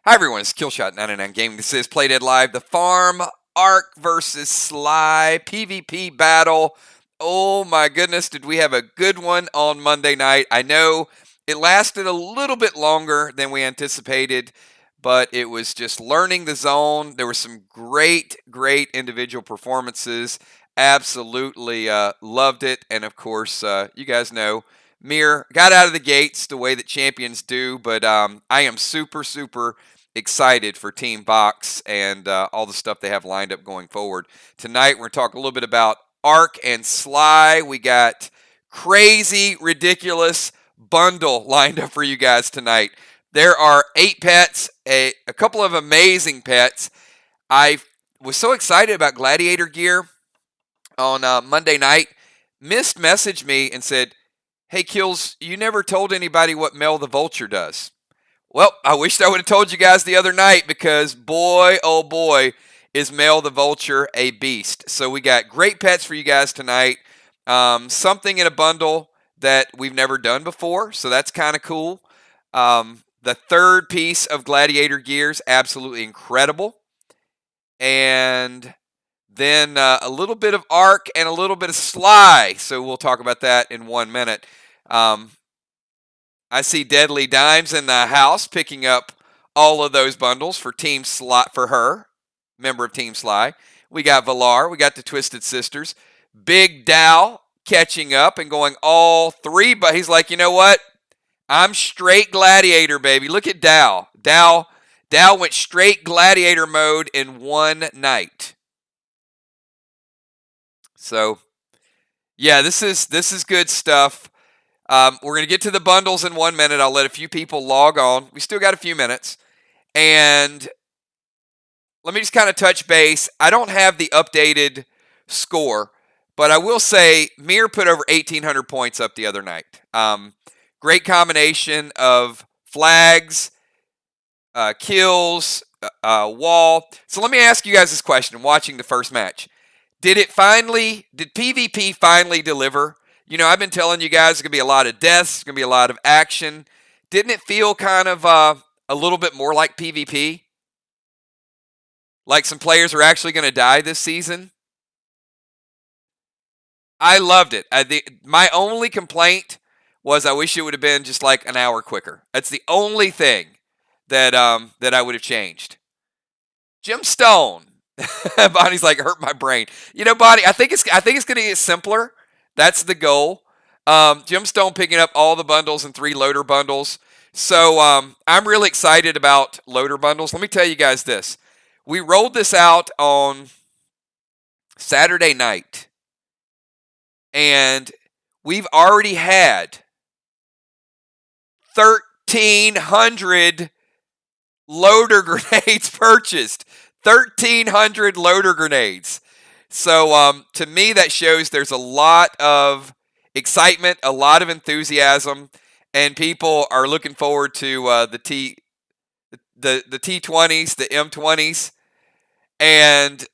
Hi everyone, it's Killshot 99 Gaming. This is Playdead Live, the Farm Arc versus SLY PvP battle. Oh my goodness, did we have a good one on Monday night. I know it lasted a little bit longer than we anticipated, but it was just learning the zone. There were some great individual performances. Absolutely loved it. And of course, you guys know, Mir got out of the gates the way that champions do, but I am super excited for Team Box and all the stuff they have lined up going forward. Tonight, we're going to talk a little bit about Arc and SLY. We got crazy, ridiculous bundle lined up for you guys tonight. There are 8 pets, a couple of amazing pets. I was so excited about Gladiator gear on Monday night. Mist messaged me and said, "Hey, Kills, you never told anybody what Mel the Vulture does." Well, I wished I would have told you guys the other night because boy, oh boy, is Mel the Vulture a beast. So we got great pets for you guys tonight. Something in a bundle that we've never done before, so that's kind of cool. The third piece of Gladiator gears, absolutely incredible. And then a little bit of Arc and a little bit of SLY. So we'll talk about that in 1 minute. I see Deadly Dimes in the house picking up all of those bundles for Team SLY, for her, member of Team SLY. We got Valar, we got the Twisted Sisters. Big Dow catching up and going all 3, but he's like, you know what? I'm straight Gladiator, baby. Look at Dow. Dow went straight Gladiator mode in 1 night. So, yeah, this is good stuff. We're going to get to the bundles in 1 minute. I'll let a few people log on. We still got a few minutes. And let me just kind of touch base. I don't have the updated score, but I will say Mir put over 1,800 points up the other night. Great combination of flags, kills, wall. So let me ask you guys this question, watching the first match. Did PvP finally deliver? You know, I've been telling you guys there's going to be a lot of deaths, there's going to be a lot of action. Didn't it feel kind of a little bit more like PvP? Like some players are actually going to die this season? I loved it. My only complaint was I wish it would have been just like an hour quicker. That's the only thing that I would have changed. Gemstone. Bonnie's like, hurt my brain. You know, Bonnie, I think it's going to get simpler. That's the goal. Gemstone picking up all the bundles and 3 loader bundles. So I'm really excited about loader bundles. Let me tell you guys this. We rolled this out on Saturday night. And we've already had 1,300 loader grenades purchased. 1,300 loader grenades. So to me, that shows there's a lot of excitement, a lot of enthusiasm, and people are looking forward to the T20s, the M20s, and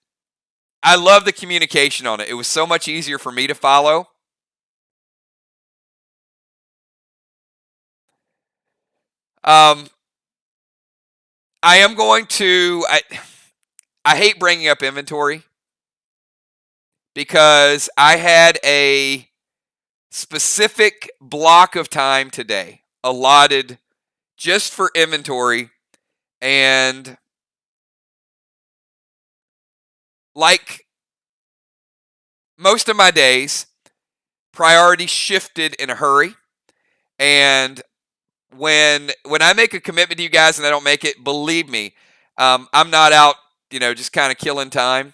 I love the communication on it. It was so much easier for me to follow. I am going to. I hate bringing up inventory, because I had a specific block of time today allotted just for inventory, and like most of my days, priorities shifted in a hurry. And when I make a commitment to you guys and I don't make it, believe me, I'm not out, just kind of killing time.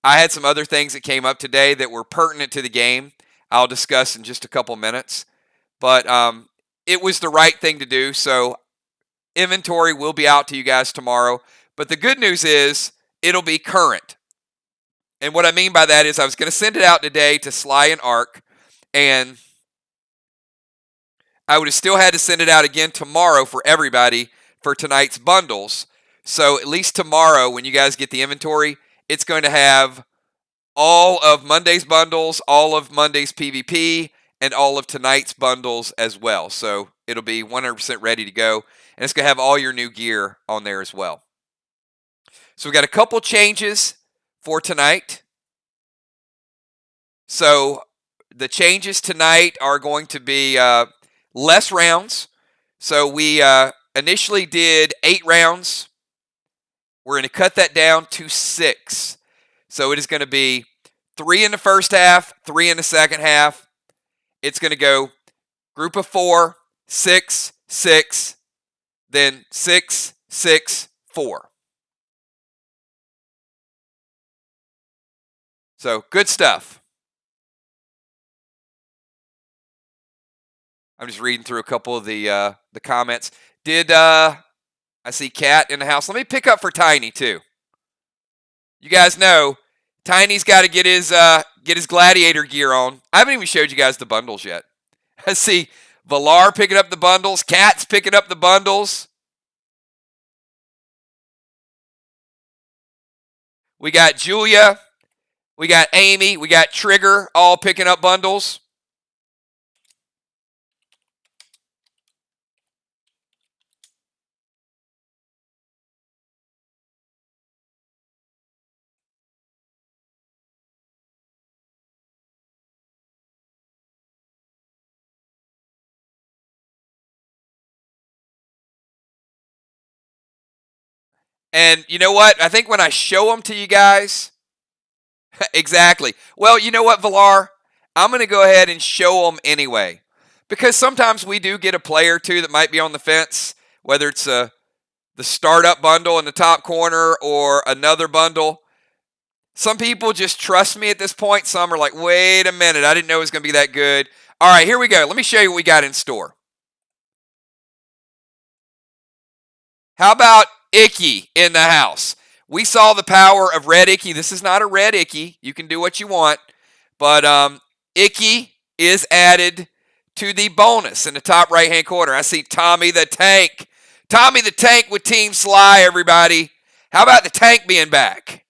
I had some other things that came up today that were pertinent to the game. I'll discuss in just a couple minutes. But it was the right thing to do. So inventory will be out to you guys tomorrow. But the good news is it'll be current. And what I mean by that is I was going to send it out today to SLY and Arc. And I would have still had to send it out again tomorrow for everybody for tonight's bundles. So at least tomorrow, when you guys get the inventory, it's going to have all of Monday's bundles, all of Monday's PvP, and all of tonight's bundles as well. So it'll be 100% ready to go. And it's going to have all your new gear on there as well. So we got a couple changes for tonight. So the changes tonight are going to be less rounds. So we initially did 8 rounds. We're going to cut that down to 6. So it is going to be 3 in the first half, 3 in the second half. It's going to go group of 4, 6, 6, then 6, 6, 4. So good stuff. I'm just reading through a couple of the comments. I see Cat in the house? Let me pick up for Tiny too. You guys know Tiny's got to get his gladiator gear on. I haven't even showed you guys the bundles yet. I see Valar picking up the bundles. Cat's picking up the bundles. We got Julia. We got Amy. We got Trigger all picking up bundles. And you know what? I think when I show them to you guys, exactly. Well, you know what, Valar? I'm going to go ahead and show them anyway. Because sometimes we do get a player or two that might be on the fence, whether it's the startup bundle in the top corner or another bundle. Some people just trust me at this point. Some are like, wait a minute, I didn't know it was going to be that good. All right, here we go. Let me show you what we got in store. How about Icky in the house? We saw the power of Red Icky. This is not a Red Icky. You can do what you want. But Icky is added to the bonus in the top right-hand corner. I see Tommy the Tank. Tommy the Tank with Team SLY, everybody. How about the tank being back?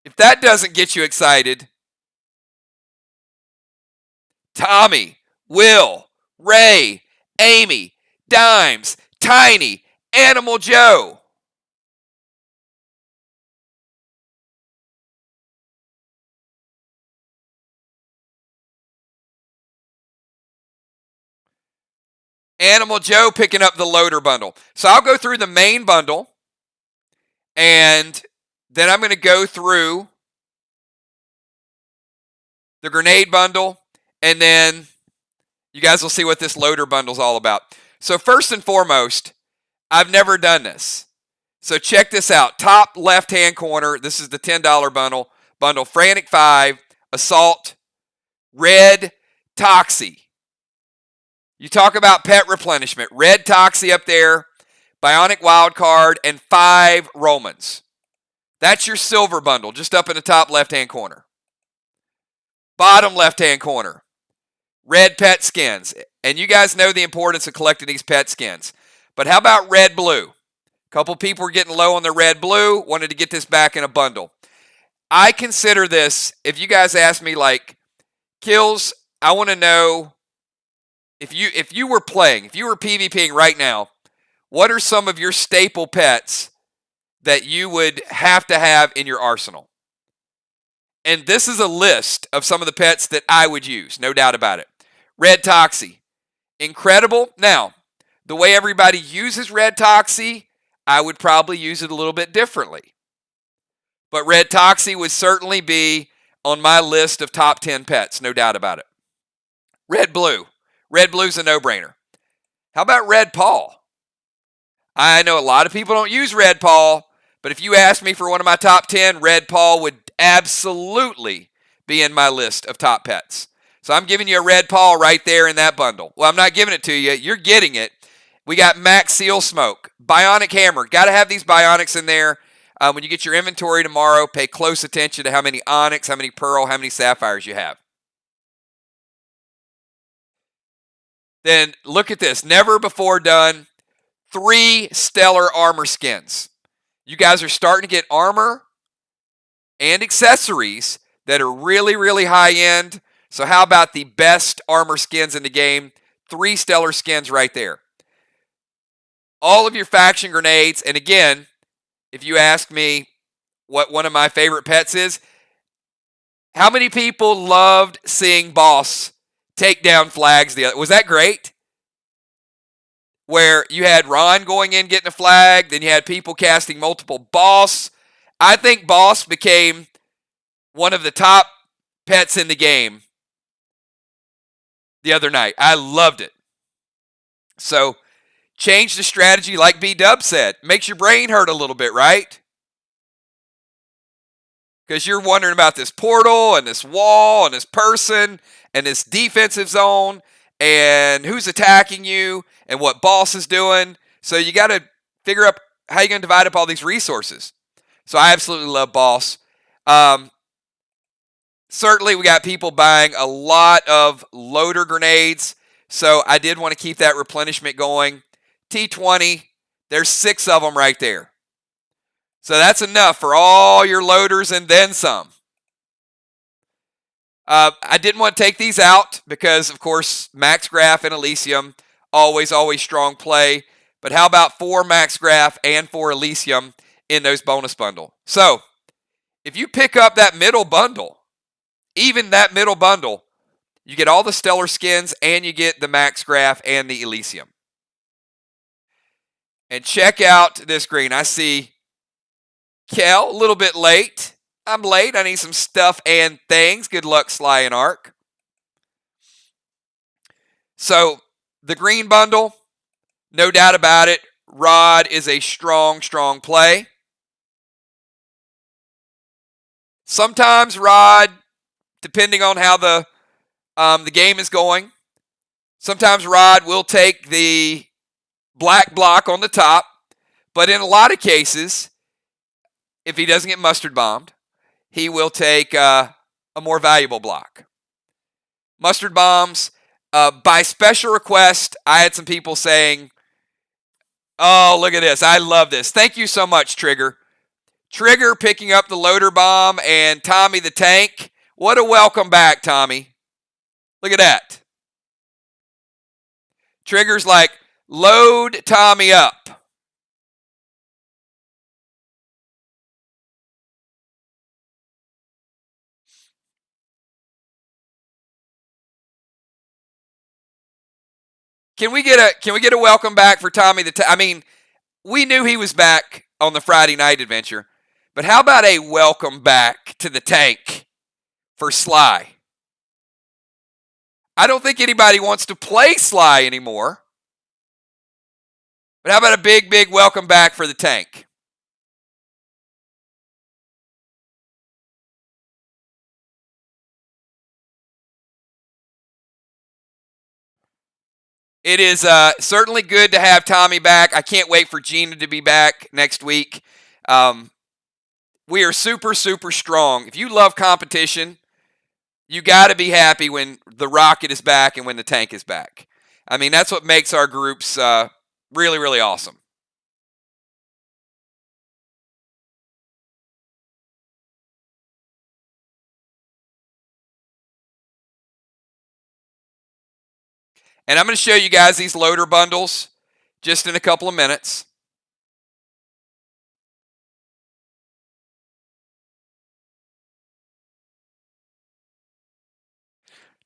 If that doesn't get you excited, Tommy, Will, Ray, Amy, Dimes, Tiny, Animal Joe. Animal Joe picking up the loader bundle. So I'll go through the main bundle, and then I'm going to go through the grenade bundle, and then you guys will see what this loader bundle is all about. So first and foremost, I've never done this. So check this out. Top left-hand corner, this is the $10 bundle. Frantic 5, Assault, Red Toxie. You talk about pet replenishment. Red Toxie up there, Bionic Wild Card, and 5 Romans. That's your silver bundle, just up in the top left-hand corner. Bottom left-hand corner, red pet skins. And you guys know the importance of collecting these pet skins. But how about red-blue? A couple people were getting low on the red-blue, wanted to get this back in a bundle. I consider this, if you guys ask me, like, Kills, I want to know, if you were playing, if you were PvPing right now, what are some of your staple pets that you would have to have in your arsenal? And this is a list of some of the pets that I would use, no doubt about it. Red Toxie, incredible. Now, the way everybody uses Red Toxie, I would probably use it a little bit differently. But Red Toxie would certainly be on my list of top 10 pets, no doubt about it. Red Blue. Red Blue's a no-brainer. How about Red Paw? I know a lot of people don't use Red Paw, but if you ask me for one of my top 10, Red Paw would absolutely be in my list of top pets. So I'm giving you a Red Paw right there in that bundle. Well, I'm not giving it to you. You're getting it. We got Max Seal Smoke. Bionic Hammer. Got to have these Bionics in there. When you get your inventory tomorrow, pay close attention to how many Onyx, how many Pearl, how many Sapphires you have. Then look at this. Never before done. 3 stellar armor skins. You guys are starting to get armor and accessories that are really, really high end. So how about the best armor skins in the game? 3 stellar skins right there. All of your faction grenades, and again, if you ask me what one of my favorite pets is, how many people loved seeing Boss take down flags? Was that great? Where you had Ron going in getting a flag, then you had people casting multiple Boss. I think Boss became one of the top pets in the game the other night. I loved it. So change the strategy like B-Dub said. Makes your brain hurt a little bit, right? Because you're wondering about this portal and this wall and this person and this defensive zone and who's attacking you and what Boss is doing. So you got to figure out how you're going to divide up all these resources. So I absolutely love Boss. Certainly we got people buying a lot of loader grenades. So I did want to keep that replenishment going. T20, there's 6 of them right there. So that's enough for all your loaders and then some. I didn't want to take these out because, of course, Max Graph and Elysium, always strong play. But how about 4 Max Graph and 4 Elysium in those bonus bundle? So if you pick up that middle bundle, even that middle bundle, you get all the stellar skins and you get the Max Graph and the Elysium. And check out this green. I see Kel, a little bit late. I'm late. I need some stuff and things. Good luck, SLY and Arc. So, the green bundle, no doubt about it, Rod is a strong play. Sometimes Rod, depending on how the game is going, sometimes Rod will take the black block on the top, but in a lot of cases, if he doesn't get mustard bombed, he will take a more valuable block. Mustard bombs, by special request, I had some people saying, oh, look at this. I love this. Thank you so much, Trigger. Trigger picking up the loader bomb and Tommy the tank. What a welcome back, Tommy. Look at that. Trigger's like, load Tommy up. Can we get a welcome back for Tommy the I mean, we knew he was back on the Friday night adventure, but how about a welcome back to the tank for SLY? I don't think anybody wants to play SLY anymore. But how about a big welcome back for the tank? It is certainly good to have Tommy back. I can't wait for Gina to be back next week. We are super strong. If you love competition, you got to be happy when the rocket is back and when the tank is back. I mean, that's what makes our groups really awesome. And I'm going to show you guys these loader bundles just in a couple of minutes.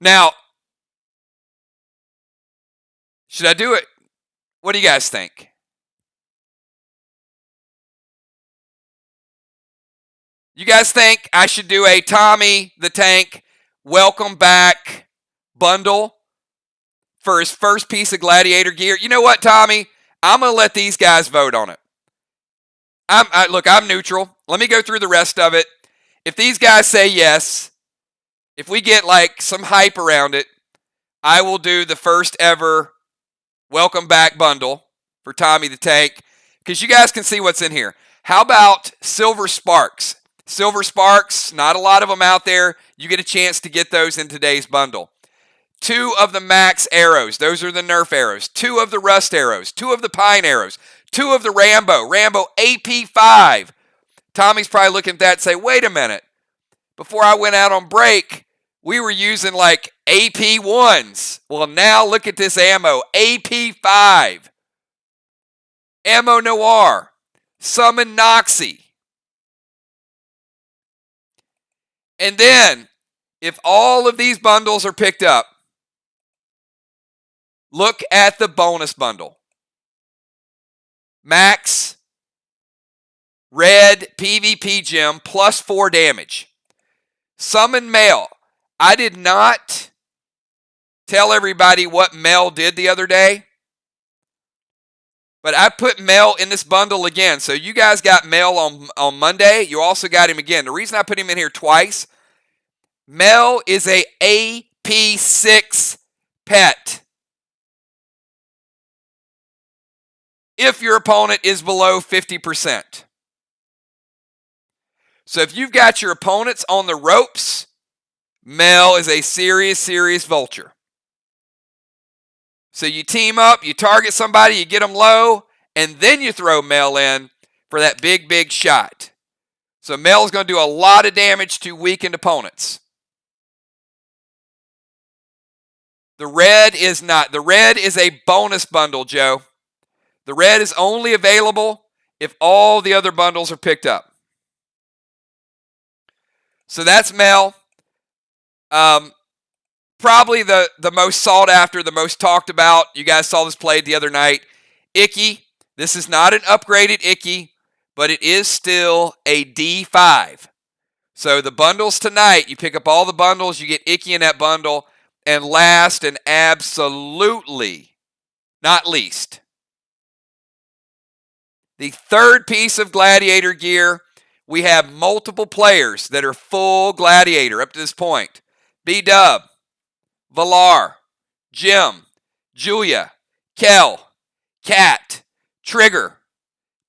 Now, should I do it? What do you guys think? You guys think I should do a Tommy the Tank welcome back bundle for his first piece of Gladiator gear? You know what, Tommy? I'm going to let these guys vote on it. Look, I'm neutral. Let me go through the rest of it. If these guys say yes, if we get like some hype around it, I will do the first ever welcome back bundle for Tommy the Tank, because you guys can see what's in here. How about Silver Sparks? Silver Sparks, not a lot of them out there. You get a chance to get those in today's bundle. 2 of the Max arrows. Those are the Nerf arrows. 2 of the Rust arrows. 2 of the Pine arrows. 2 of the Rambo AP5. Tommy's probably looking at that and say, wait a minute. Before I went out on break, we were using like AP1s. Well, now look at this ammo. AP5. Ammo Noir. Summon Noxie. And then, if all of these bundles are picked up, look at the bonus bundle. Max, red PvP gem, plus 4 damage. Summon Mel. I did not tell everybody what Mel did the other day, but I put Mel in this bundle again. So you guys got Mel on Monday. You also got him again. The reason I put him in here twice, Mel is a AP6 pet. If your opponent is below 50%. So if you've got your opponents on the ropes, Mel is a serious vulture. So you team up, you target somebody, you get them low, and then you throw Mel in for that big shot. So Mel's going to do a lot of damage to weakened opponents. The red is not. The red is a bonus bundle, Joe. The red is only available if all the other bundles are picked up. So that's Mel. Probably the most sought after, the most talked about. You guys saw this played the other night. Icky. This is not an upgraded Icky, but it is still a D5. So the bundles tonight, you pick up all the bundles, you get Icky in that bundle. And last and absolutely not least, the third piece of Gladiator gear, we have multiple players that are full Gladiator up to this point. B-Dub, Valar, Jim, Julia, Kel, Cat, Trigger,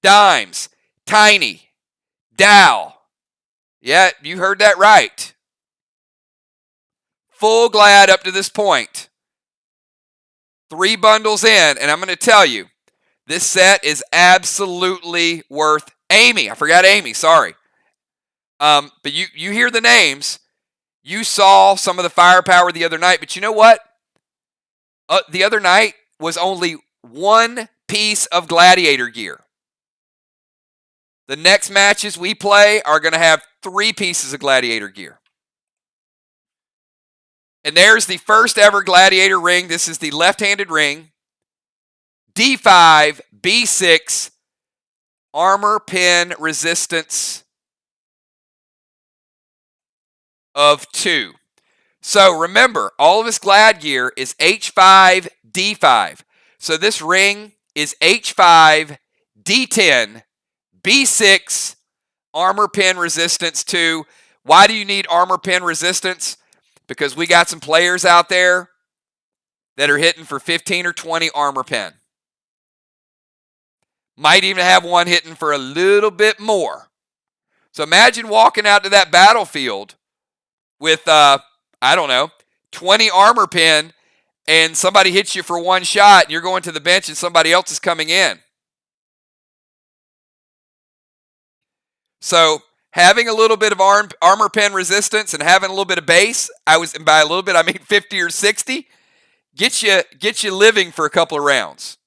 Dimes, Tiny, Dow. Yeah, you heard that right. Full Glad up to this point. 3 bundles in, and I'm going to tell you, this set is absolutely worth. Amy, I forgot Amy, sorry. But you hear the names. You saw some of the firepower the other night, but you know what? The other night was only 1 piece of Gladiator gear. The next matches we play are going to have 3 pieces of Gladiator gear. And there's the first ever Gladiator ring. This is the left-handed ring. D5, B6, armor pin resistance of 2. So remember, all of this Glad gear is H5, D5. So this ring is H5, D10, B6, armor pin resistance 2. Why do you need armor pin resistance? Because we got some players out there that are hitting for 15 or 20 armor pin. Might even have one hitting for a little bit more. So imagine walking out to that battlefield with, 20 armor pin, and somebody hits you for 1 shot, and you're going to the bench and somebody else is coming in. So having a little bit of armor pin resistance and having a little bit of base, and by a little bit I mean 50 or 60, get you living for a couple of rounds.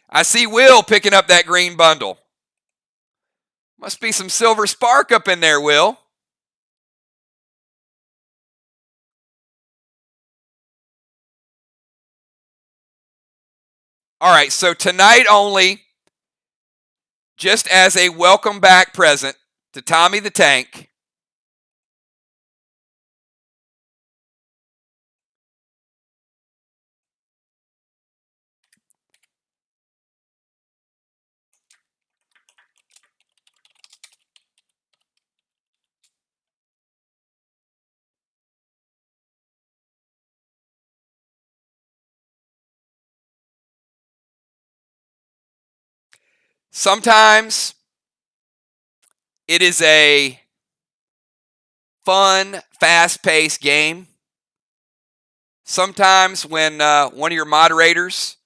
I see Will picking up that green bundle. Must be some silver spark up in there, Will. All right, so tonight only, just as a welcome back present to Tommy the Tank, sometimes it is a fun, fast-paced game. Sometimes when one of your moderators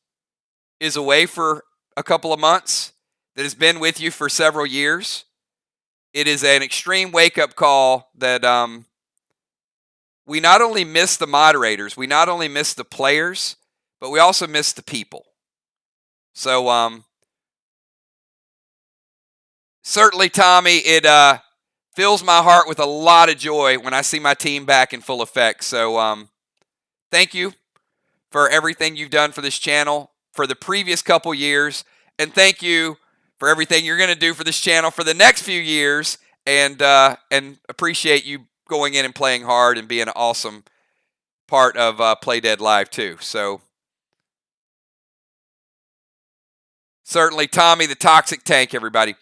is away for a couple of months, that has been with you for several years. It is an extreme wake-up call that we not only miss the moderators, we not only miss the players, but we also miss the people. So certainly, Tommy, it fills my heart with a lot of joy when I see my team back in full effect. So thank you for everything you've done for this channel for the previous couple years, and thank you for everything you're going to do for this channel for the next few years, and appreciate you going in and playing hard and being an awesome part of Play Dead Live too. So certainly, Tommy the Toxic Tank, everybody.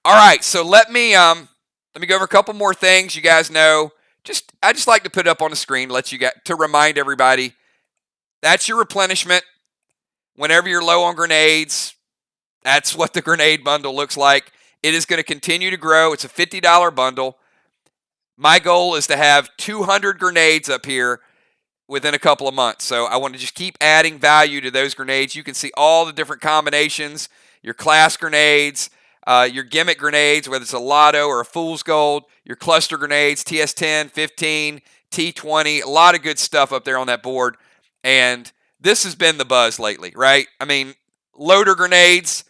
All right, so let me go over a couple more things. You guys know, I just like to put it up on the screen, to remind everybody that's your replenishment. Whenever you're low on grenades, that's what the grenade bundle looks like. It is going to continue to grow. It's a $50 bundle. My goal is to have 200 grenades up here within a couple of months. So I want to just keep adding value to those grenades. You can see all the different combinations, your class grenades, your gimmick grenades, whether it's a Lotto or a Fool's Gold, your cluster grenades, TS10, 15, T20, a lot of good stuff up there on that board. And this has been the buzz lately, right? I mean, loader grenades,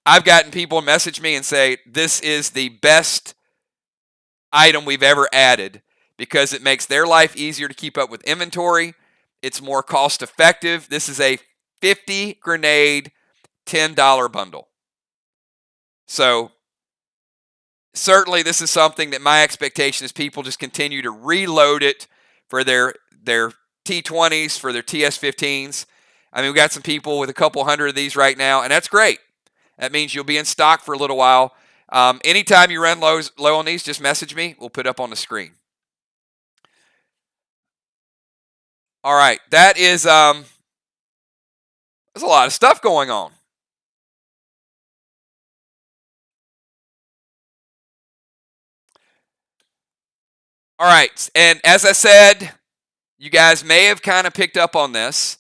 I've gotten people message me and say, this is the best item we've ever added because it makes their life easier to keep up with inventory. It's more cost effective. This is a 50 grenade, $10 bundle. So certainly this is something that my expectation is people just continue to reload it for their T20s, for their TS15s. I mean, we got some people with a couple hundred of these right now, and that's great. That means you'll be in stock for a little while. Anytime you run low on these, just message me. We'll put it up on the screen. All right, there's a lot of stuff going on. All right, and as I said, you guys may have kind of picked up on this.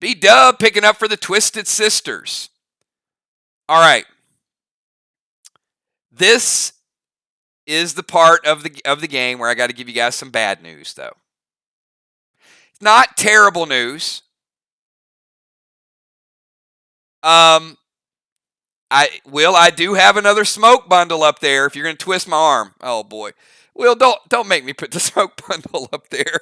B-Dub picking up for the Twisted Sisters. All right. This is the part of the game where I got to give you guys some bad news, though. It's not terrible news. I do have another smoke bundle up there if you're going to twist my arm. Oh, boy. Will, don't make me put the smoke bundle up there.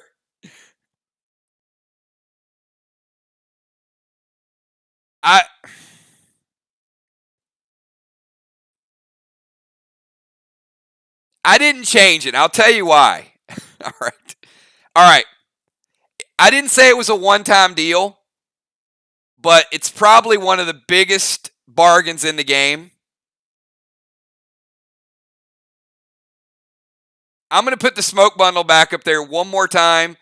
I didn't change it. I'll tell you why. All right. I didn't say it was a one-time deal, but it's probably one of the biggest bargains in the game. I'm going to put the smoke bundle back up there one more time,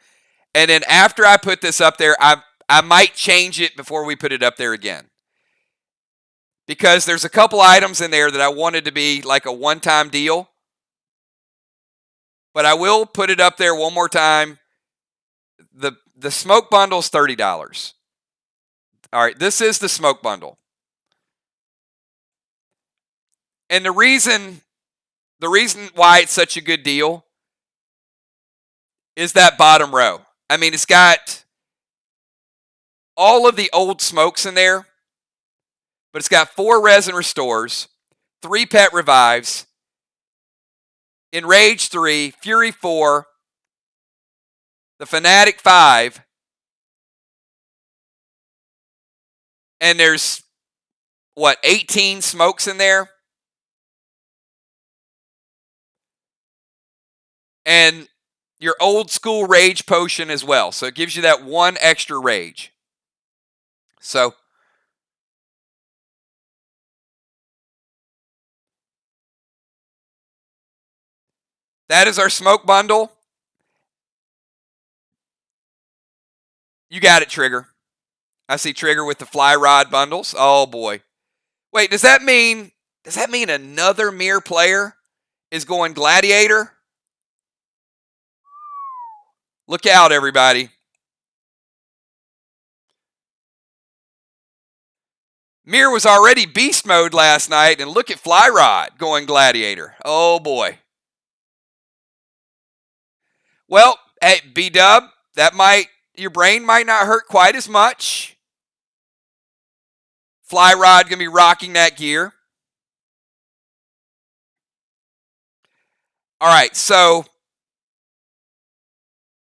and then after I put this up there, I might change it before we put it up there again. Because there's a couple items in there that I wanted to be like a one-time deal. But I will put it up there one more time. The smoke bundle is $30. All right, this is the smoke bundle. And the reason why it's such a good deal is that bottom row. I mean, it's got all of the old smokes in there, but it's got 4 resin restores, 3 pet revives, Enrage 3, Fury 4, the Fanatic 5, and there's, 18 smokes in there? And your old school rage potion as well. So it gives you that 1 extra rage. So that is our smoke bundle. You got it, Trigger. I see Trigger with the fly rod bundles. Oh boy. Wait, does that mean another Mirror player is going Gladiator? Look out, everybody. Mir was already beast mode last night, and look at Fly Rod going Gladiator. Oh boy. Well, hey, B-Dub, your brain might not hurt quite as much. Fly Rod going to be rocking that gear. All right, so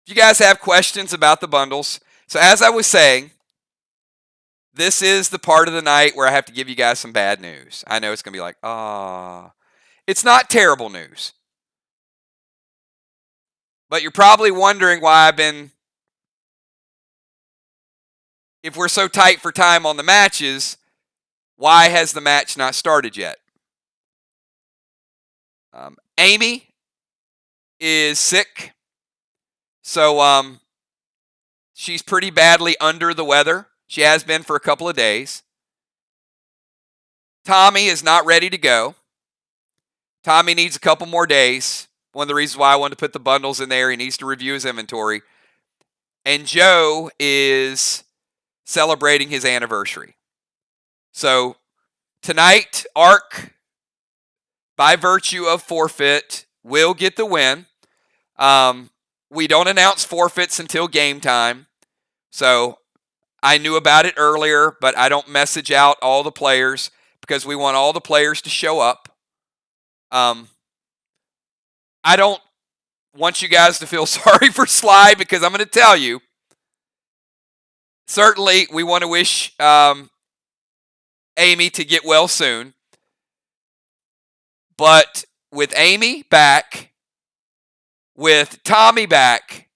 if you guys have questions about the bundles, so as I was saying, this is the part of the night where I have to give you guys some bad news. I know it's going to be like, it's not terrible news. But you're probably wondering why if we're so tight for time on the matches, why has the match not started yet? Amy is sick, so she's pretty badly under the weather. She has been for a couple of days. Tommy is not ready to go. Tommy needs a couple more days. One of the reasons why I wanted to put the bundles in there, he needs to review his inventory. And Joe is celebrating his anniversary. So tonight, Ark, by virtue of forfeit, will get the win. We don't announce forfeits until game time. So I knew about it earlier, but I don't message out all the players because we want all the players to show up. I don't want you guys to feel sorry for SLY because I'm going to tell you, certainly we want to wish Amy to get well soon. But with Amy back, with Tommy back,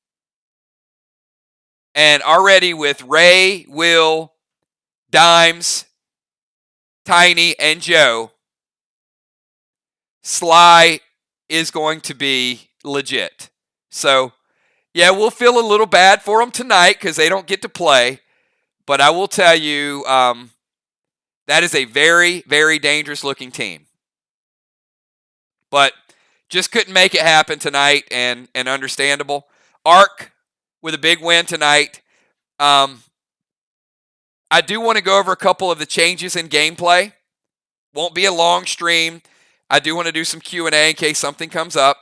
and already with Ray, Will, Dimes, Tiny, and Joe, SLY is going to be legit. So, yeah, we'll feel a little bad for them tonight because they don't get to play. But I will tell you, that is a very, very dangerous looking team. But just couldn't make it happen tonight, and understandable. Ark with a big win tonight. I do want to go over a couple of the changes in gameplay. Won't be a long stream. I do want to do some Q&A in case something comes up.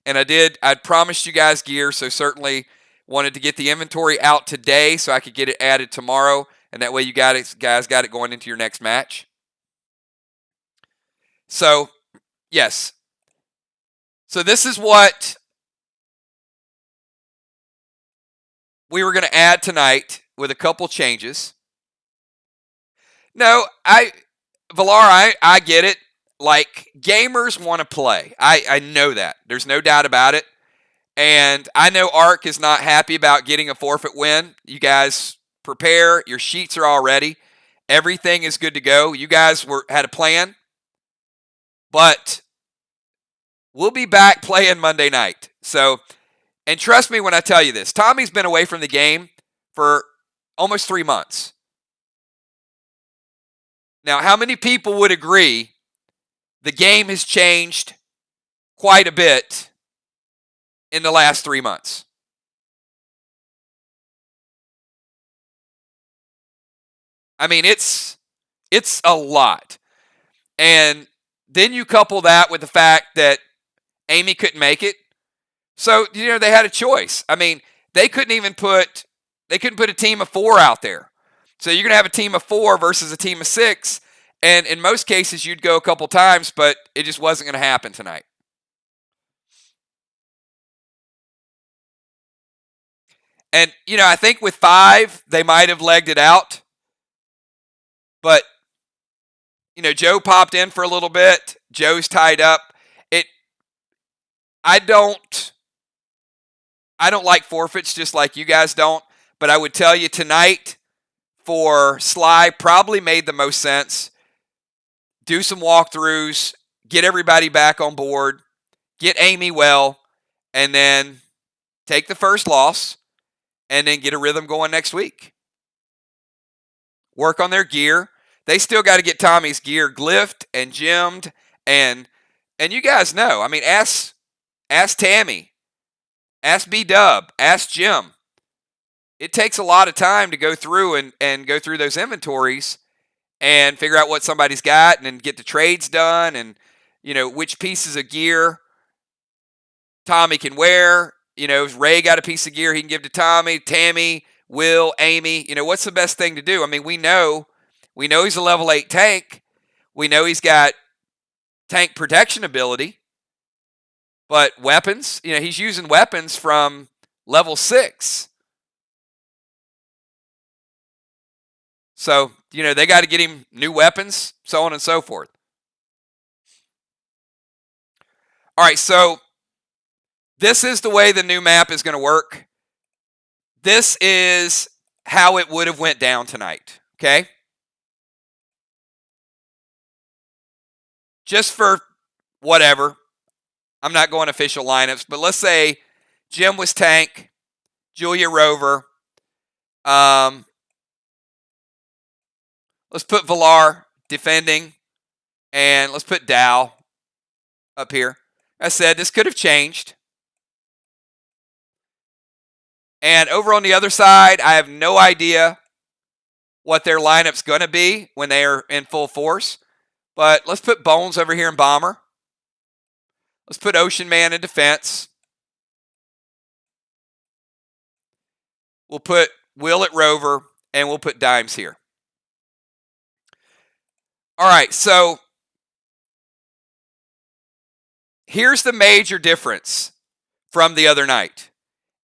And I promised you guys gear, so certainly wanted to get the inventory out today so I could get it added tomorrow. And that way you guys got it going into your next match. So, yes. So this is what we were going to add tonight with a couple changes. No, Valar, I get it. Like, gamers want to play. I know that. There's no doubt about it. And I know Ark is not happy about getting a forfeit win. You guys prepare. Your sheets are all ready. Everything is good to go. You guys had a plan. But we'll be back playing Monday night. So, and trust me when I tell you this, Tommy's been away from the game for almost 3 months. Now, how many people would agree the game has changed quite a bit in the last 3 months? I mean, it's a lot. And then you couple that with the fact that Amy couldn't make it. So, they had a choice. I mean, they couldn't put a team of 4 out there. So you're going to have a team of 4 versus a team of 6. And in most cases, you'd go a couple times, but it just wasn't going to happen tonight. And, I think with 5, they might have legged it out. But, Joe popped in for a little bit. Joe's tied up. I don't like forfeits just like you guys don't. But I would tell you tonight for SLY probably made the most sense. Do some walkthroughs, get everybody back on board, get Amy well, and then take the first loss, and then get a rhythm going next week. Work on their gear. They still got to get Tommy's gear glyphed and gemmed, and you guys know. I mean, ask Tammy, ask B-Dub, ask Jim. It takes a lot of time to go through and go through those inventories, and figure out what somebody's got and then get the trades done and, which pieces of gear Tommy can wear. If Ray got a piece of gear he can give to Tommy, Tammy, Will, Amy. What's the best thing to do? I mean, we know he's a level 8 tank. We know he's got tank protection ability. But weapons, he's using weapons from level 6. So, they got to get him new weapons, so on and so forth. All right, so this is the way the new map is going to work. This is how it would have went down tonight, okay? Just for whatever. I'm not going official lineups, but let's say Jim was tank, Julia rover. Let's put Villar defending, and let's put Dow up here. I said this could have changed. And over on the other side, I have no idea what their lineup's going to be when they are in full force. But let's put Bones over here in bomber. Let's put Ocean Man in defense. We'll put Will at rover, and we'll put Dimes here. All right, so here's the major difference from the other night.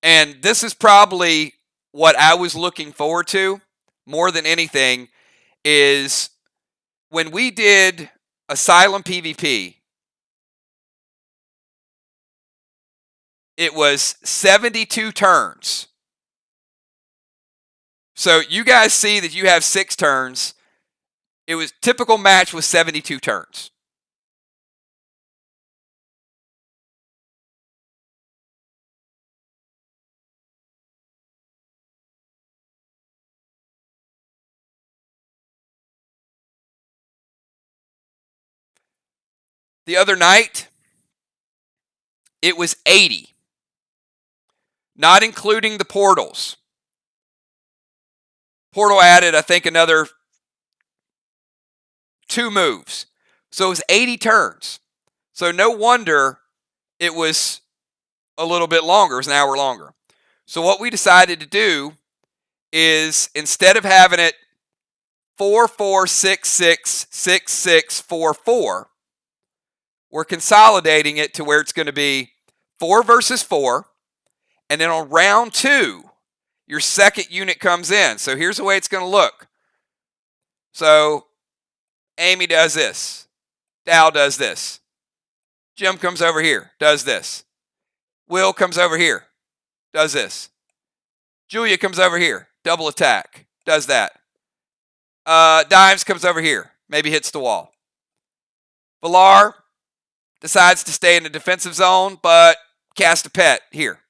And this is probably what I was looking forward to more than anything is when we did Asylum PvP, it was 72 turns. So you guys see that you have 6 turns. It was typical match was 72 turns. The other night, it was 80, not including the portals. Portal added, I think, another 2 moves. So it was 80 turns. So no wonder it was a little bit longer. It was an hour longer. So what we decided to do is instead of having it 4-4-6-6-6-6-4-4, we're consolidating it to where it's going to be 4 versus 4. And then on round 2, your second unit comes in. So here's the way it's going to look. So Amy does this. Dow does this. Jim comes over here, does this. Will comes over here, does this. Julia comes over here, double attack, does that. Dimes comes over here, maybe hits the wall. Villar decides to stay in the defensive zone, but cast a pet here.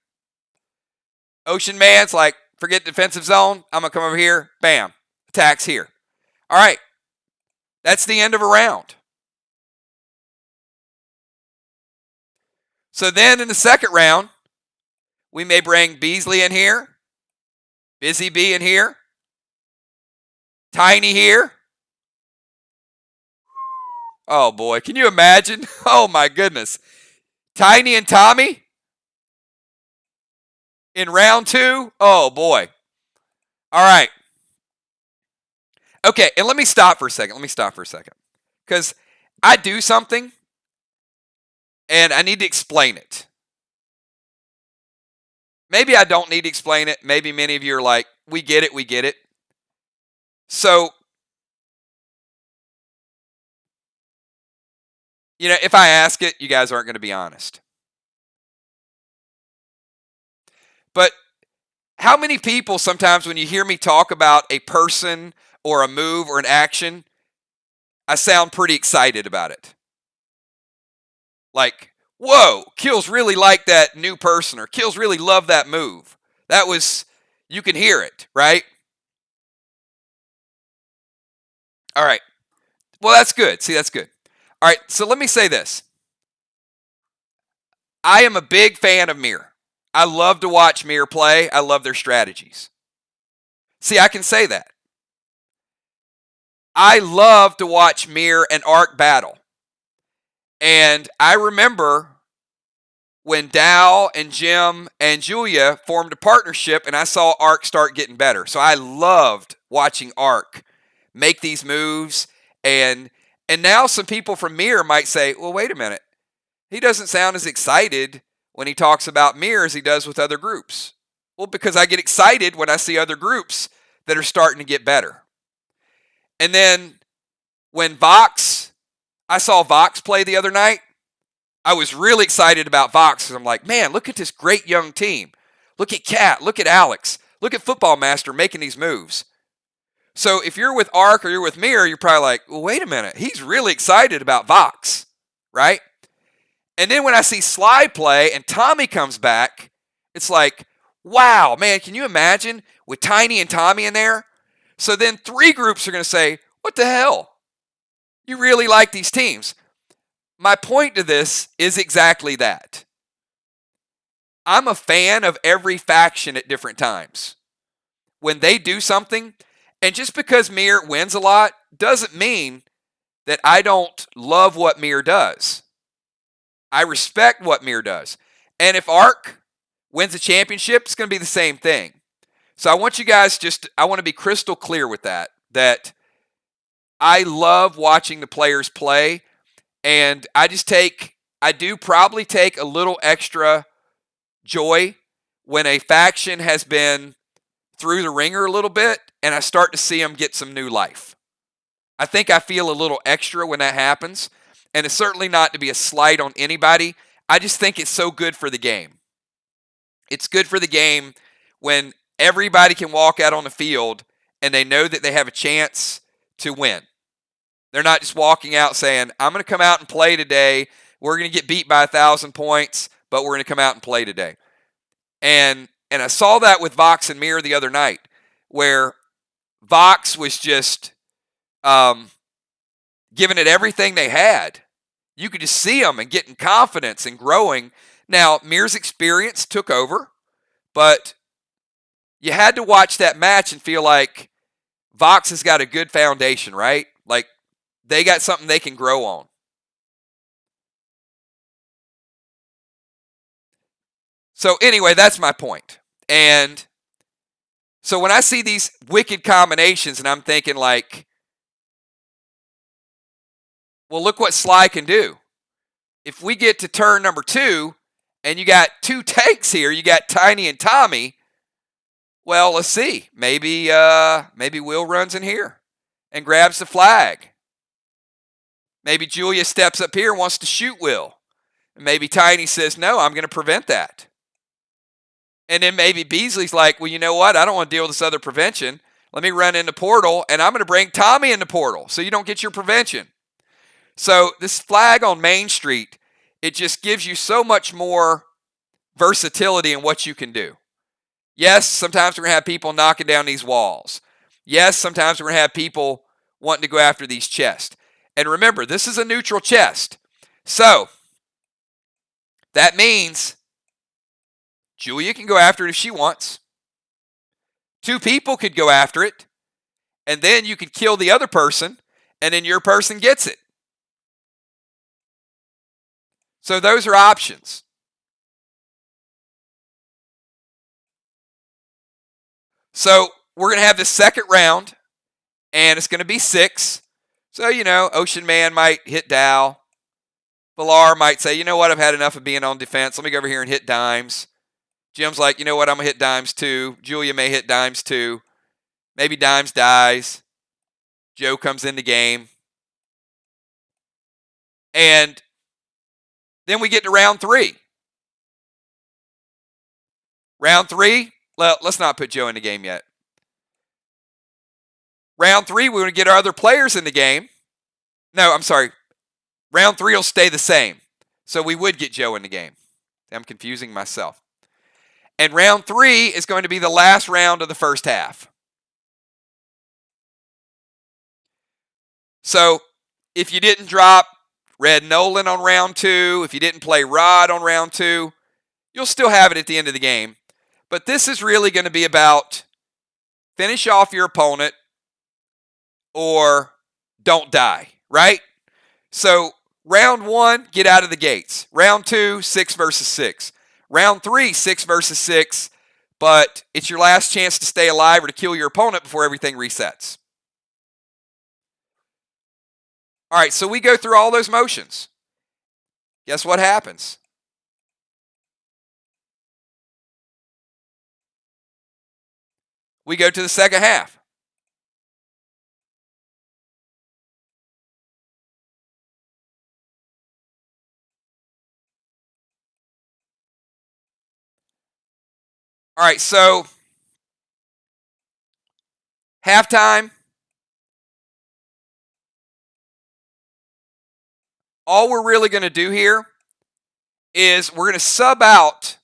Ocean Man's like, forget defensive zone. I'm going to come over here. Bam. Attacks here. All right. That's the end of a round. So then in the second round, we may bring Beasley in here. Busy Bee in here. Tiny here. Oh, boy. Can you imagine? Oh, my goodness. Tiny and Tommy in round 2. Oh, boy. All right. Okay, and let me stop for a second. Because I do something, and I need to explain it. Maybe I don't need to explain it. Maybe many of you are like, we get it. So, if I ask it, you guys aren't going to be honest. But how many people sometimes when you hear me talk about a person or a move or an action, I sound pretty excited about it? Like, whoa, Kills really like that new person, or Kills really love that move. That was, you can hear it, right? All right. Well, that's good. See, that's good. All right, so let me say this. I am a big fan of Mirror. I love to watch Mirror play. I love their strategies. See, I can say that. I love to watch Mir and Ark battle. And I remember when Dow and Jim and Julia formed a partnership and I saw Ark start getting better. So I loved watching Ark make these moves. And now some people from Mir might say, well, wait a minute. He doesn't sound as excited when he talks about Mir as he does with other groups. Well, because I get excited when I see other groups that are starting to get better. And then when I saw Vox play the other night, I was really excited about Vox because I'm like, man, look at this great young team. Look at Kat, look at Alex, look at Football Master making these moves. So if you're with Ark or you're with Mir, you're probably like, well, wait a minute. He's really excited about Vox, right? And then when I see SLY play and Tommy comes back, it's like, wow, man, can you imagine with Tiny and Tommy in there? So then 3 groups are going to say, what the hell? You really like these teams. My point to this is exactly that. I'm a fan of every faction at different times. When they do something, and just because Mir wins a lot doesn't mean that I don't love what Mir does. I respect what Mir does. And if Ark wins a championship, it's going to be the same thing. So I want you guys I want to be crystal clear with that I love watching the players play, and I do probably take a little extra joy when a faction has been through the ringer a little bit and I start to see them get some new life. I think I feel a little extra when that happens, and it's certainly not to be a slight on anybody. I just think it's so good for the game. It's good for the game when everybody can walk out on the field and they know that they have a chance to win. They're not just walking out saying, I'm going to come out and play today. We're going to get beat by 1,000 points, but we're going to come out and play today. And I saw that with Vox and Mir the other night, where Vox was just giving it everything they had. You could just see them and getting confidence and growing. Now, Mir's experience took over, but you had to watch that match and feel like Vox has got a good foundation, right? Like, they got something they can grow on. So anyway, that's my point. And so when I see these wicked combinations and I'm thinking like, well, look what SLY can do. If we get to turn number 2 and you got 2 tanks here, you got Tiny and Tommy, well, let's see. Maybe Will runs in here and grabs the flag. Maybe Julia steps up here and wants to shoot Will. And maybe Tiny says, no, I'm going to prevent that. And then maybe Beasley's like, well, you know what? I don't want to deal with this other prevention. Let me run in the portal, and I'm going to bring Tommy in the portal so you don't get your prevention. So this flag on Main Street, it just gives you so much more versatility in what you can do. Yes, sometimes we're going to have people knocking down these walls. Yes, sometimes we're going to have people wanting to go after these chests. And remember, this is a neutral chest. So that means Julia can go after it if she wants. 2 people could go after it. And then you could kill the other person, and then your person gets it. So those are options. So we're going to have the second round, and it's going to be 6. So, Ocean Man might hit Dow. Villar might say, you know what, I've had enough of being on defense. Let me go over here and hit dimes. Jim's like, you know what, I'm going to hit dimes too. Julia may hit dimes too. Maybe dimes dies. Joe comes in the game. And then we get to round 3. Round 3, well, let's not put Joe in the game yet. Round 3, we're going to get our other players in the game. No, I'm sorry. Round 3 will stay the same. So we would get Joe in the game. I'm confusing myself. And round 3 is going to be the last round of the first half. So if you didn't drop Red Nolan on round 2, if you didn't play Rod on round 2, you'll still have it at the end of the game. But this is really going to be about finish off your opponent or don't die, right? So round 1, get out of the gates. Round 2, 6 versus 6. Round 3, 6 versus 6, but it's your last chance to stay alive or to kill your opponent before everything resets. All right, so we go through all those motions. Guess what happens? We go to the second half. All right, so halftime. All we're really going to do here is we're going to sub out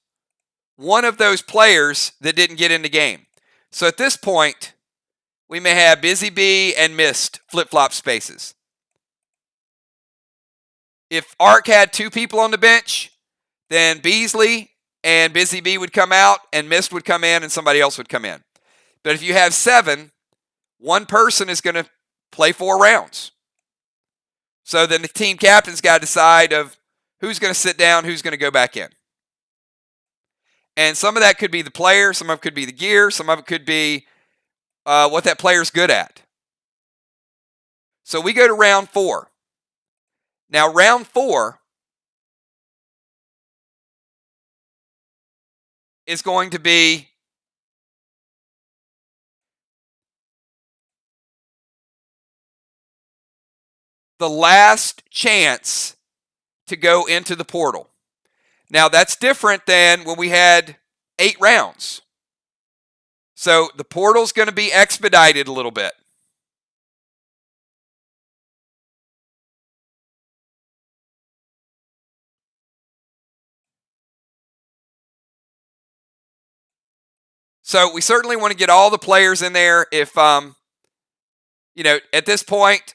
one of those players that didn't get in the game. So at this point, we may have Busy Bee and Mist flip-flop spaces. If Ark had 2 people on the bench, then Beasley and Busy Bee would come out, and Mist would come in, and somebody else would come in. But if you have 7, one person is going to play 4 rounds. So then the team captain's got to decide of who's going to sit down, who's going to go back in. And some of that could be the player, some of it could be the gear, some of it could be what that player's good at. So we go to round 4. Now round 4 is going to be the last chance to go into the portal. Now that's different than when we had 8 rounds. So the portal's going to be expedited a little bit. So we certainly want to get all the players in there. If, at this point,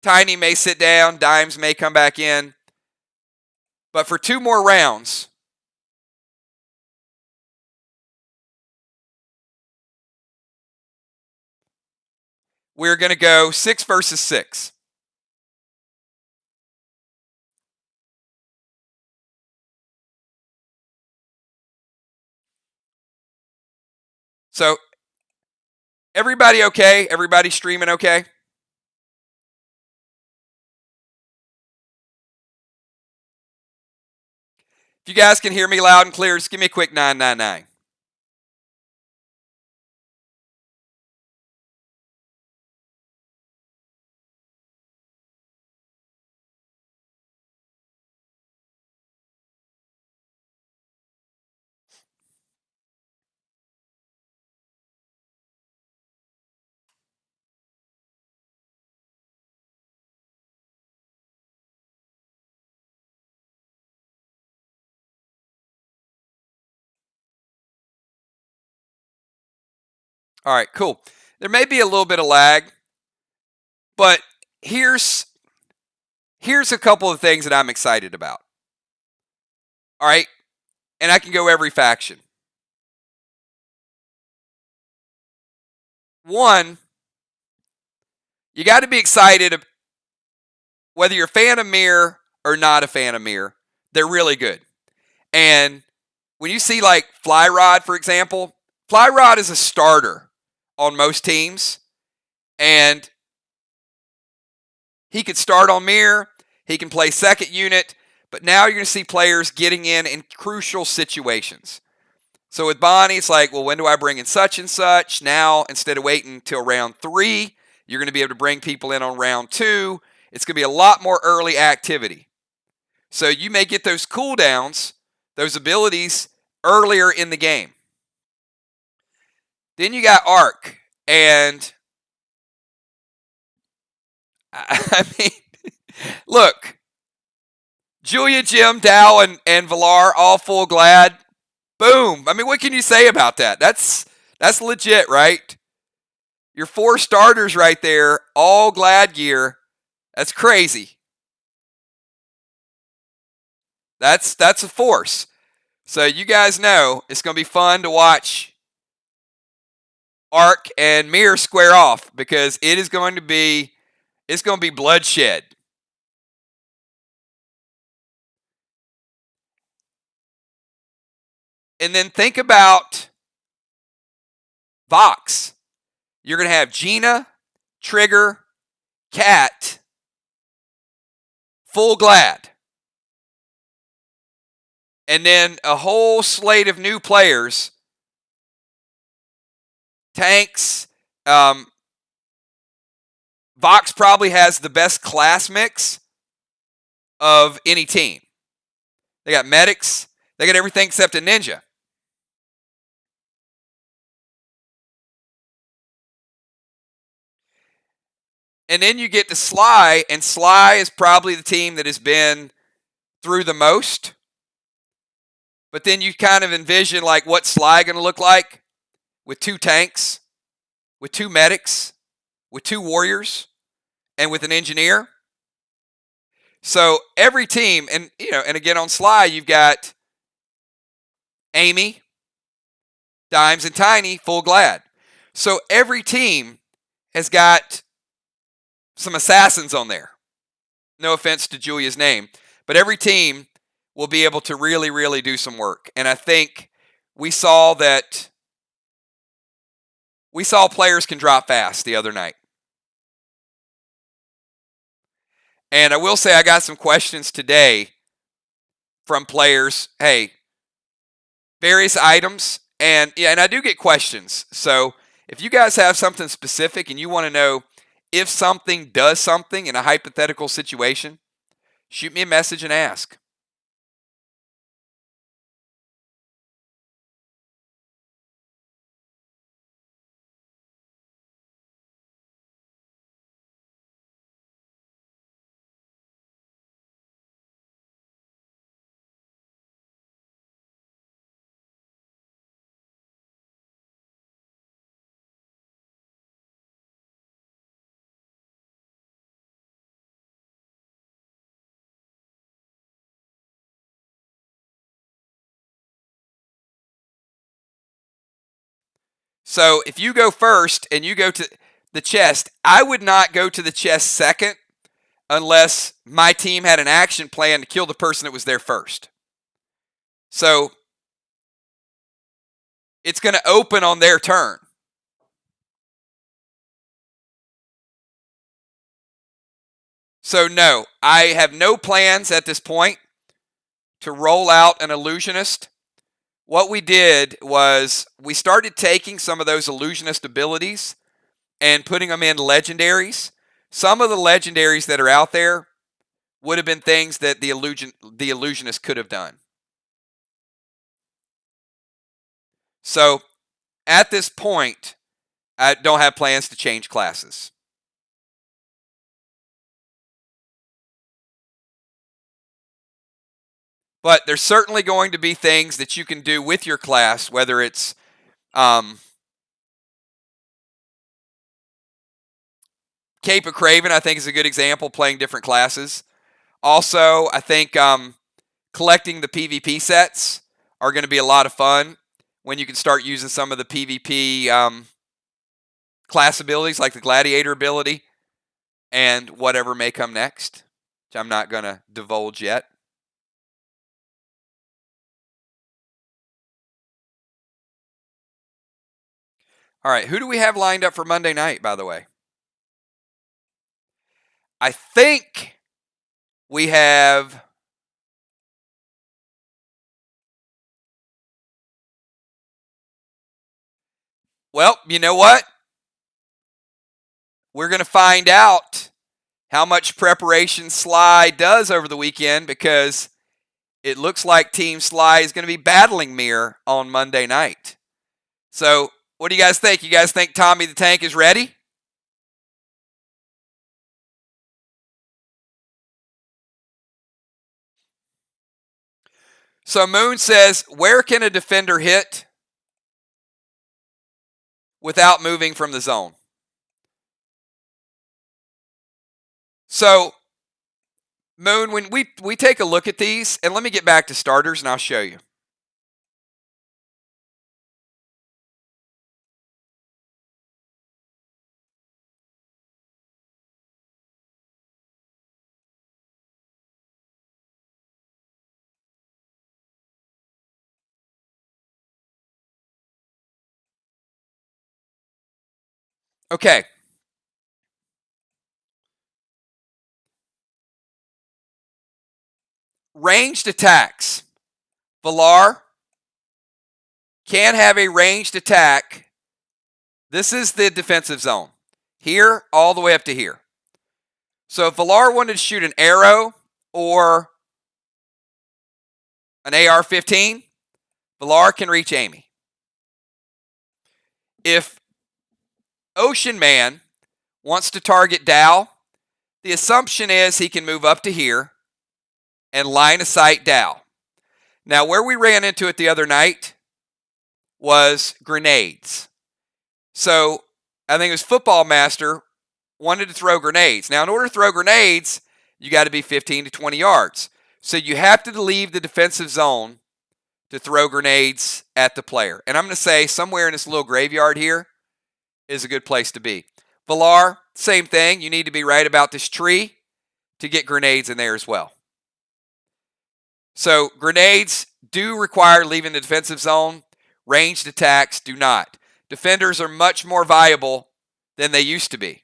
Tiny may sit down, Dimes may come back in. But for 2 more rounds, we're going to go 6 versus 6. So, everybody okay? Everybody streaming okay? If you guys can hear me loud and clear, just give me a quick 999. All right, cool. There may be a little bit of lag, but here's a couple of things that I'm excited about. All right, and I can go every faction. 1, you got to be excited whether you're a fan of Mirror or not a fan of Mirror. They're really good. And when you see like Fly Rod, for example, Fly Rod is a starter on most teams. And he could start on Mirror. He can play second unit. But now you're going to see players getting in crucial situations. So with Bonnie, it's like, well, when do I bring in such and such? Now, instead of waiting until round 3, you're going to be able to bring people in on round 2. It's going to be a lot more early activity. So you may get those cooldowns, those abilities, earlier in the game. Then you got Ark. And, I mean, look, Julia, Jim, Dow, and Valar all full glad. Boom. I mean, what can you say about that? That's legit, right? Your 4 starters right there, all glad gear. That's crazy. That's a force. So you guys know it's going to be fun to watch Ark and Mirror square off because it is going to be It's going to be bloodshed. And then think about Vox. You're going to have Gina, Trigger, Cat, full glad. And then a whole slate of new players. Tanks. Vox probably has the best class mix of any team. They got medics. They got everything except a ninja. And then you get to SLY, and SLY is probably the team that has been through the most. But then you kind of envision like what's SLY going to look like with 2 tanks, with 2 medics, with 2 warriors, and with an engineer. So every team, and and again on SLY, you've got Amy, Dimes, and Tiny, full glad. So every team has got some assassins on there. No offense to Julia's name, but every team will be able to really, really do some work. And I think we saw players can drop fast the other night. And I will say I got some questions today from players. Hey, various items, and I do get questions. So if you guys have something specific and you want to know if something does something in a hypothetical situation, shoot me a message and ask. So if you go first and you go to the chest, I would not go to the chest second unless my team had an action plan to kill the person that was there first. So it's going to open on their turn. So no, I have no plans at this point to roll out an illusionist. What we did was we started taking some of those illusionist abilities and putting them in legendaries. Some of the legendaries that are out there would have been things that the illusionist could have done. So at this point, I don't have plans to change classes. But there's certainly going to be things that you can do with your class, whether it's Cape of Craven, I think, is a good example, playing different classes. Also, I think collecting the PvP sets are going to be a lot of fun when you can start using some of the PvP class abilities, like the Gladiator ability and whatever may come next, which I'm not going to divulge yet. All right, who do we have lined up for Monday night, by the way? I think we have... Well, you know what? We're going to find out how much preparation SLY does over the weekend, because it looks like Team SLY is going to be battling Mir on Monday night. So what do you guys think? You guys think Tommy the Tank is ready? So Moon says, where can a defender hit without moving from the zone? So Moon, when we take a look at these, and let me get back to starters and I'll show you. Okay. Ranged attacks. Villar can have a ranged attack. This is the defensive zone. Here, all the way up to here. So if Villar wanted to shoot an arrow or an AR-15, Villar can reach Amy. If Ocean Man wants to target Dow, the assumption is he can move up to here and line of sight Dow. Now, where we ran into it the other night was grenades. So I think it was Football Master wanted to throw grenades. Now, in order to throw grenades, you got to be 15 to 20 yards. So you have to leave the defensive zone to throw grenades at the player. And I'm going to say somewhere in this little graveyard here is a good place to be. Villar, same thing. You need to be right about this tree to get grenades in there as well. So grenades do require leaving the defensive zone. Ranged attacks do not. Defenders are much more viable than they used to be.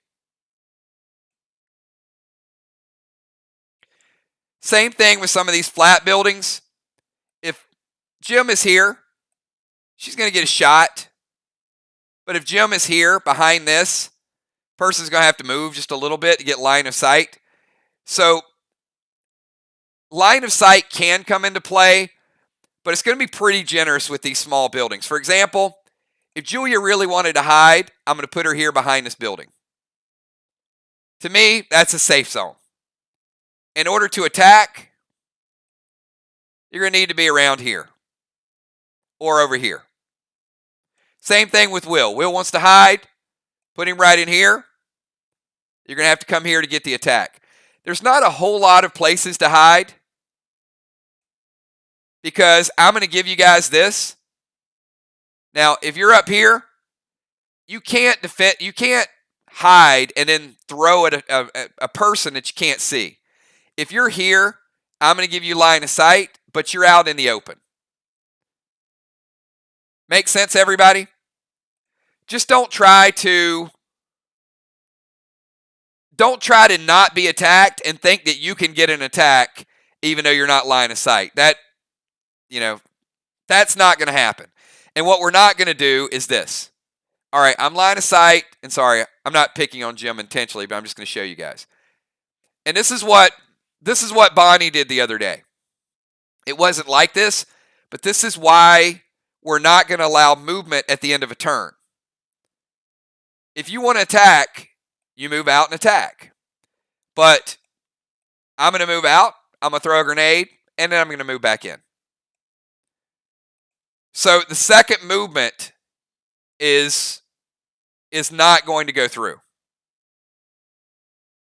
Same thing with some of these flat buildings. If Jim is here, she's going to get a shot. But if Jim is here behind this, person's going to have to move just a little bit to get line of sight. So line of sight can come into play, but it's going to be pretty generous with these small buildings. For example, if Julia really wanted to hide, I'm going to put her here behind this building. To me, that's a safe zone. In order to attack, you're going to need to be around here or over here. Same thing with Will. Will wants to hide. Put him right in here. You're going to have to come here to get the attack. There's not a whole lot of places to hide because I'm going to give you guys this. Now, if you're up here, you can't defend. You can't hide and then throw at a person that you can't see. If you're here, I'm going to give you line of sight, but you're out in the open. Make sense, everybody? Just don't try to not be attacked and think that you can get an attack even though you're not line of sight. That's not going to happen. And what we're not going to do is this. All right, I'm line of sight, and sorry, I'm not picking on Jim intentionally, but I'm just going to show you guys. And this is what Bonnie did the other day. It wasn't like this, but this is why we're not going to allow movement at the end of a turn. If you want to attack, you move out and attack. But I'm going to move out, I'm going to throw a grenade, and then I'm going to move back in. So the second movement is not going to go through.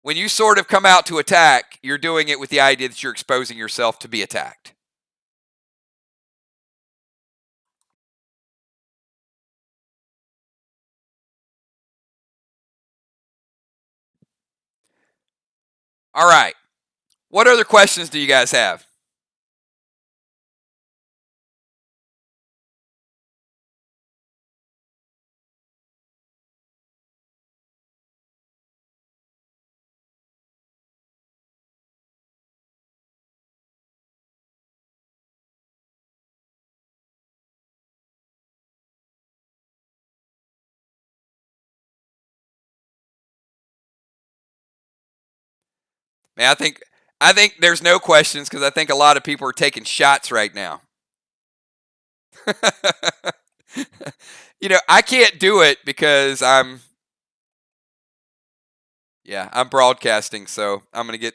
When you sort of come out to attack, you're doing it with the idea that you're exposing yourself to be attacked. All right. What other questions do you guys have? Man, I think there's no questions because I think a lot of people are taking shots right now. I can't do it because I'm broadcasting, so I'm gonna get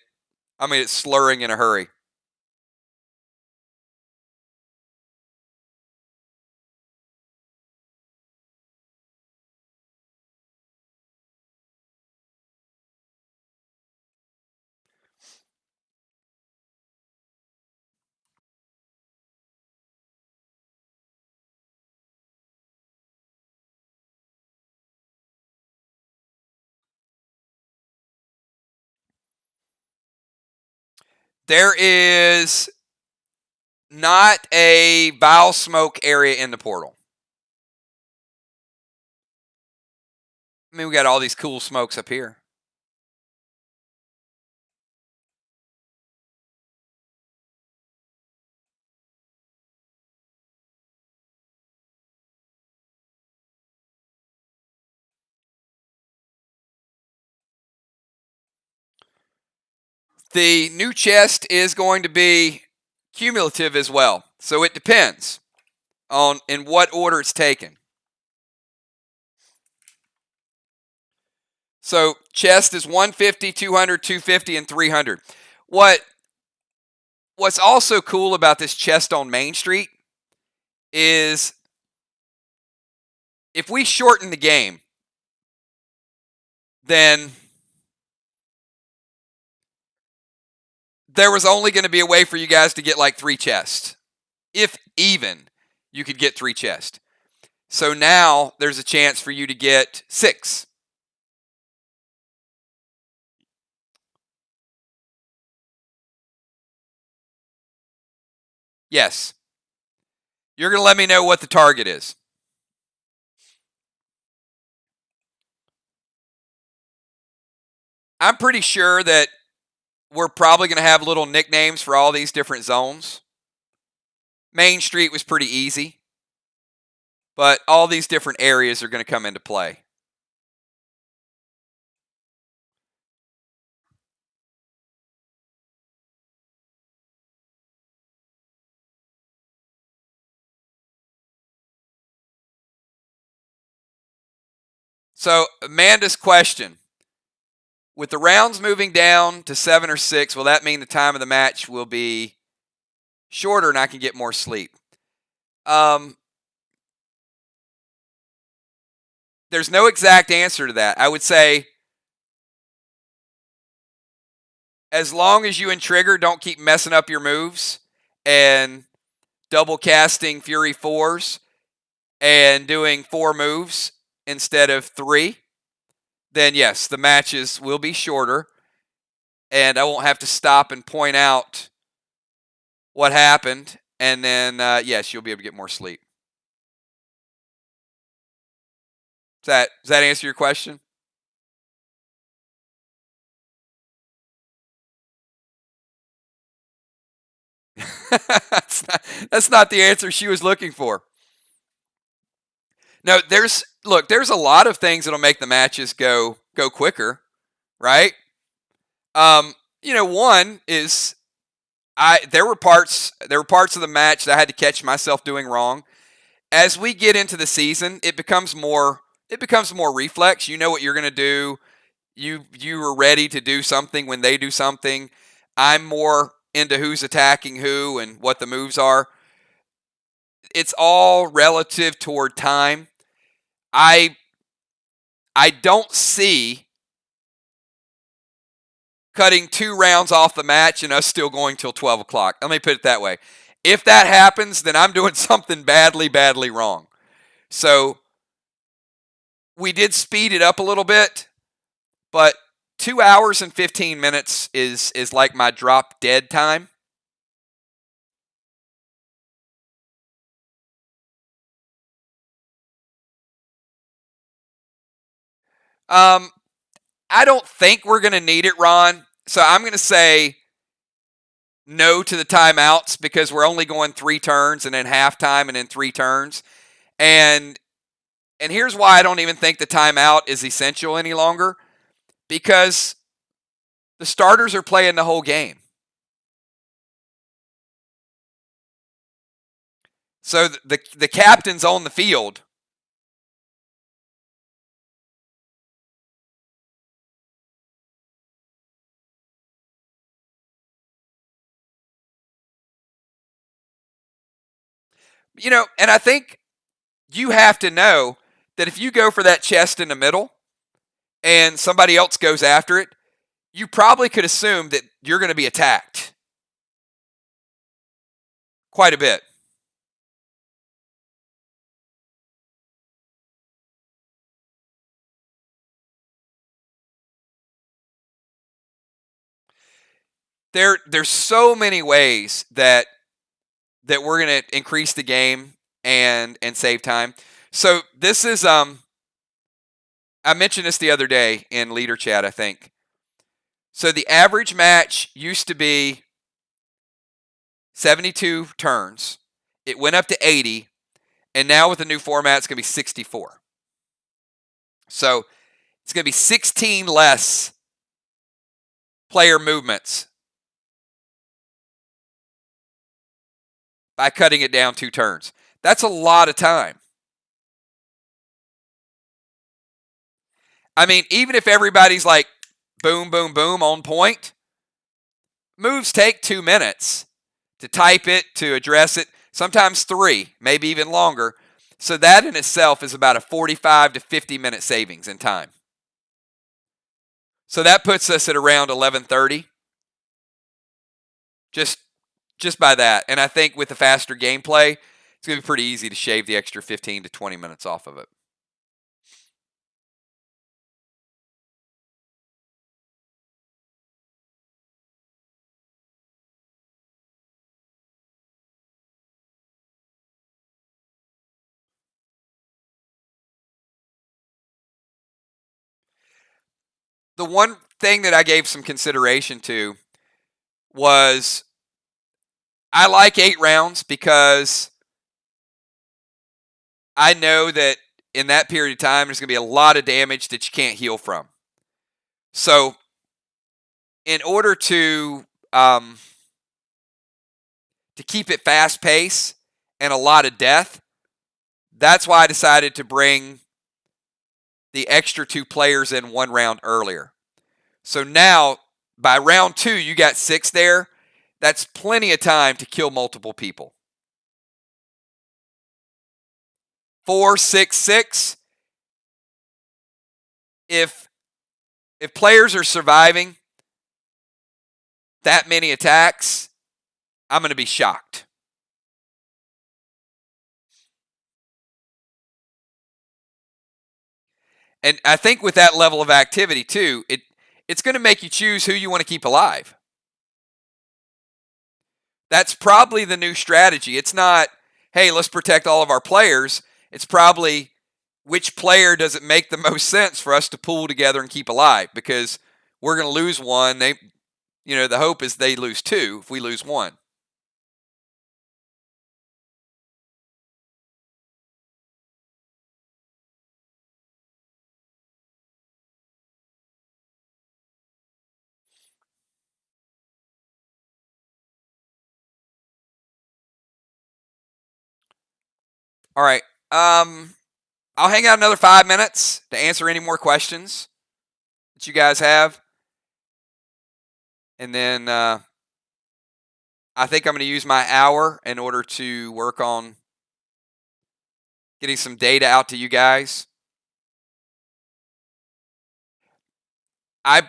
slurring in a hurry. There is not a bile smoke area in the portal. I mean, we got all these cool smokes up here. The new chest is going to be cumulative as well. So it depends on in what order it's taken. So chest is 150, 200, 250, and 300. What's also cool about this chest on Main Street is if we shorten the game, then there was only going to be a way for you guys to get like 3 chests. If even you could get 3 chests. So now there's a chance for you to get 6. Yes. You're going to let me know what the target is. I'm pretty sure that we're probably going to have little nicknames for all these different zones. Main Street was pretty easy, but all these different areas are going to come into play. So, Amanda's question. With the rounds moving down to 7 or 6, will that mean the time of the match will be shorter and I can get more sleep? There's no exact answer to that. I would say as long as you and Trigger don't keep messing up your moves and double casting Fury 4s and doing 4 moves instead of 3, then yes, the matches will be shorter and I won't have to stop and point out what happened. And then, yes, you'll be able to get more sleep. Does that answer your question? that's not the answer she was looking for. No, there's a lot of things that'll make the matches go quicker, right? One is there were parts of the match that I had to catch myself doing wrong. As we get into the season, it becomes more reflex. You know what you're going to do. You are ready to do something when they do something. I'm more into who's attacking who and what the moves are. It's all relative toward time. I don't see cutting 2 rounds off the match and us still going till 12 o'clock. Let me put it that way. If that happens, then I'm doing something badly wrong. So we did speed it up a little bit, but 2 hours and 15 minutes is like my drop dead time. I don't think we're going to need it, Ron. So I'm going to say no to the timeouts because we're only going 3 turns and then halftime and then 3 turns. And here's why I don't even think the timeout is essential any longer. Because the starters are playing the whole game. So the captain's on the field. And I think you have to know that if you go for that chest in the middle and somebody else goes after it, you probably could assume that you're going to be attacked quite a bit. There's so many ways that we're going to increase the game and save time. So this is I mentioned this the other day in Leader Chat, I think. So the average match used to be 72 turns. It went up to 80, and now with the new format, it's going to be 64. So it's going to be 16 less player movements by cutting it down 2 turns. That's a lot of time. I mean, even if everybody's like boom, boom, boom on point, moves take 2 minutes to type it, to address it, sometimes 3, maybe even longer. So that in itself is about a 45 to 50 minute savings in time. So that puts us at around 11:30. Just by that. And I think with the faster gameplay, it's going to be pretty easy to shave the extra 15 to 20 minutes off of it. The one thing that I gave some consideration to was I like 8 rounds because I know that in that period of time, there's going to be a lot of damage that you can't heal from. So in order to keep it fast pace and a lot of death, that's why I decided to bring the extra 2 players in 1 round earlier. So now, by round 2, you got 6 there. That's plenty of time to kill multiple people. 4, 6, 6. If players are surviving that many attacks, I'm going to be shocked. And I think with that level of activity too, it's going to make you choose who you want to keep alive. That's probably the new strategy. It's not, hey, let's protect all of our players. It's probably which player does it make the most sense for us to pull together and keep alive, because we're going to lose one. The hope is they lose 2 if we lose 1. All right. I'll hang out another 5 minutes to answer any more questions that you guys have. And then I think I'm going to use my hour in order to work on getting some data out to you guys. I'm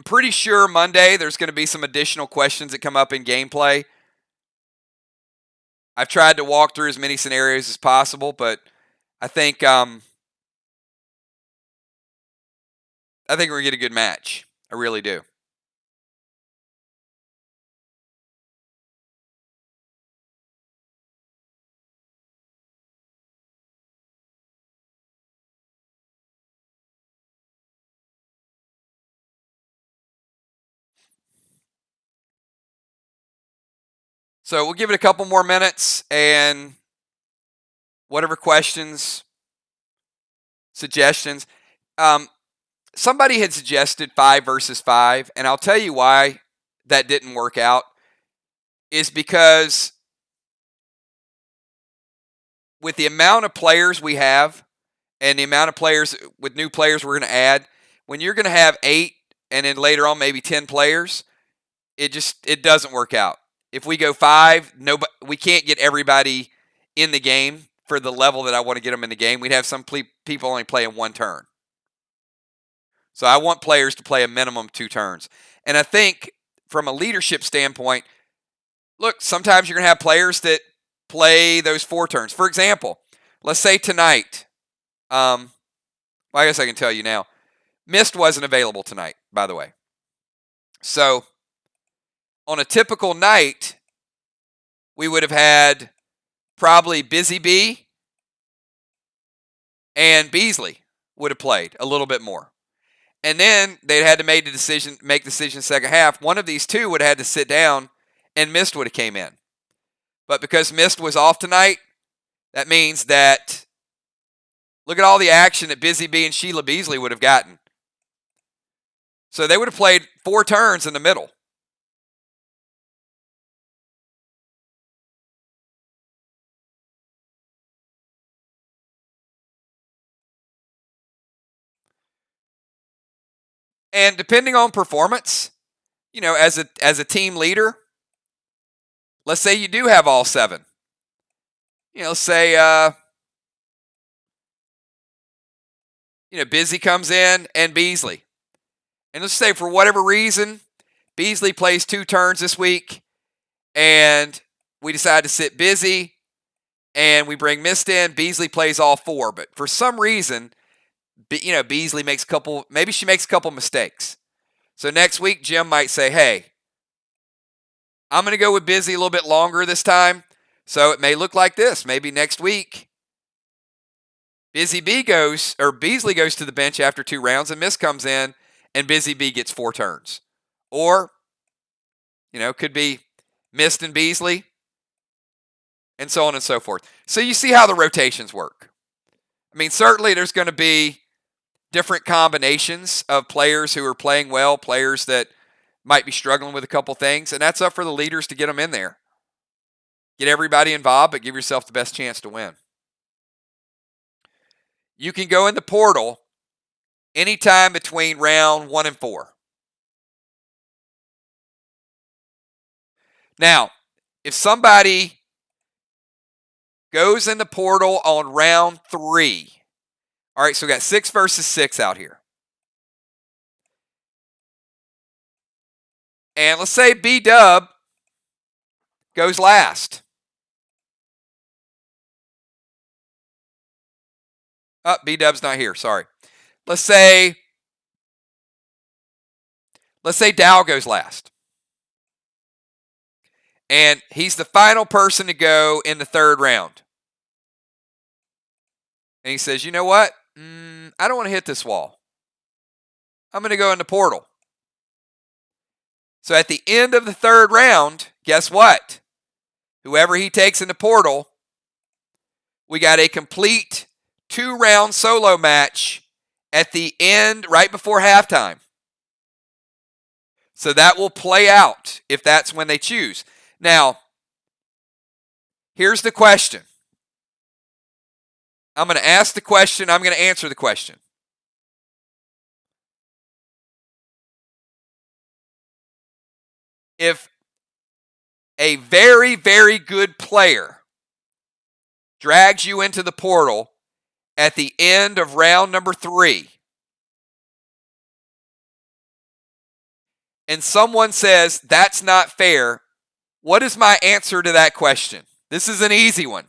pretty sure Monday there's going to be some additional questions that come up in gameplay. I've tried to walk through as many scenarios as possible, but I think we're going to get a good match. I really do. So we'll give it a couple more minutes, and whatever questions, suggestions. Somebody had suggested 5 versus 5, and I'll tell you why that didn't work out. Is because with the amount of players we have and the amount of players with new players we're going to add, when you're going to have 8 and then later on maybe 10 players, it doesn't work out. If we go 5, we can't get everybody in the game for the level that I want to get them in the game. We'd have some people only playing 1 turn. So I want players to play a minimum 2 turns. And I think from a leadership standpoint, look, sometimes you're going to have players that play those 4 turns. For example, let's say tonight, well, I guess I can tell you now, Mist wasn't available tonight, by the way. So on a typical night, we would have had probably Busy Bee and Beasley would have played a little bit more. And then they'd had to make the decision second half. One of these two would have had to sit down, and Mist would have came in. But because Mist was off tonight, that means that look at all the action that Busy Bee and Sheila Beasley would have gotten. So they would have played 4 turns in the middle. And depending on performance, as a team leader, let's say you do have all 7. Let's say Busy comes in and Beasley. And let's say for whatever reason, Beasley plays 2 turns this week, and we decide to sit Busy, and we bring Mist in. Beasley plays all 4, but for some reason, Beasley makes a couple mistakes. So next week, Jim might say, hey, I'm going to go with Busy a little bit longer this time, so it may look like this. Maybe next week, Beasley goes to the bench after 2 rounds, and Mist comes in, and Busy Bee gets 4 turns. Or, could be Mist and Beasley, and so on and so forth. So you see how the rotations work. I mean, certainly there's going to be different combinations of players who are playing well, players that might be struggling with a couple things, and that's up for the leaders to get them in there. Get everybody involved, but give yourself the best chance to win. You can go in the portal anytime between round 1 and 4. Now, if somebody goes in the portal on round 3, all right, so we got 6 versus 6 out here. And let's say B-Dub goes last. Oh, B-Dub's not here, sorry. Let's say Dow goes last. And he's the final person to go in the 3rd round. And he says, you know what? I don't want to hit this wall. I'm going to go in the portal. So at the end of the 3rd round, guess what? Whoever he takes in the portal, we got a complete 2-round solo match at the end, right before halftime. So that will play out if that's when they choose. Now, here's the question. I'm going to ask the question. I'm going to answer the question. If a very, very good player drags you into the portal at the end of round number 3, and someone says that's not fair, what is my answer to that question? This is an easy one.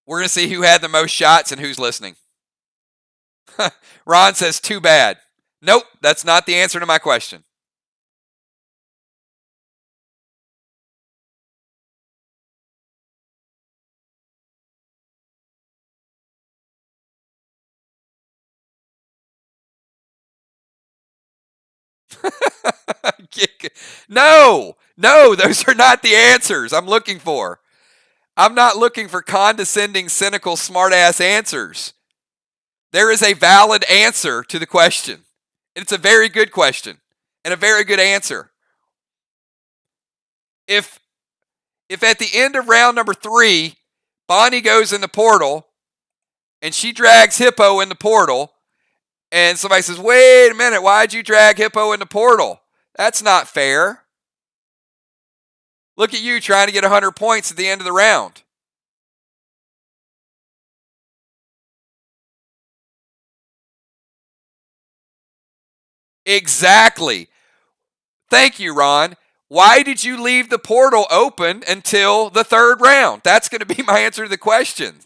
We're going to see who had the most shots and who's listening. Ron says, too bad. Nope, that's not the answer to my question. No, those are not the answers I'm looking for. I'm not looking for condescending, cynical, smart-ass answers. There is a valid answer to the question. It's a very good question and a very good answer. If at the end of round number 3, Bonnie goes in the portal and she drags Hippo in the portal, and somebody says, wait a minute, why'd you drag Hippo in the portal? That's not fair. Look at you trying to get 100 points at the end of the round. Exactly. Thank you, Ron. Why did you leave the portal open until the third round? That's going to be my answer to the question.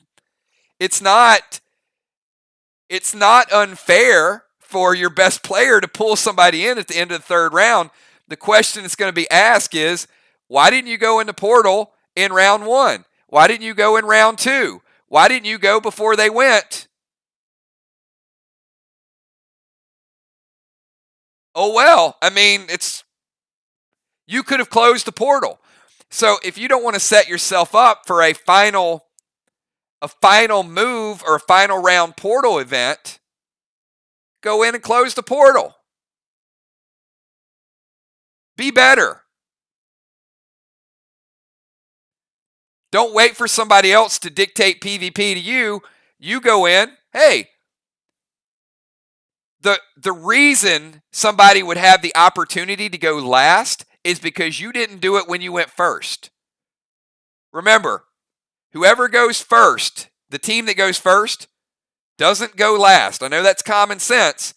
It's not unfair for your best player to pull somebody in at the end of the third round. The question that's going to be asked is, why didn't you go in the portal in round 1? Why didn't you go in round 2? Why didn't you go before they went? Oh, well, I mean, you could have closed the portal. So if you don't want to set yourself up for a final move or a final round portal event, go in and close the portal. Be better. Don't wait for somebody else to dictate PvP to you. You go in. Hey, the reason somebody would have the opportunity to go last is because you didn't do it when you went first. Remember, whoever goes first, the team that goes first, doesn't go last. I know that's common sense,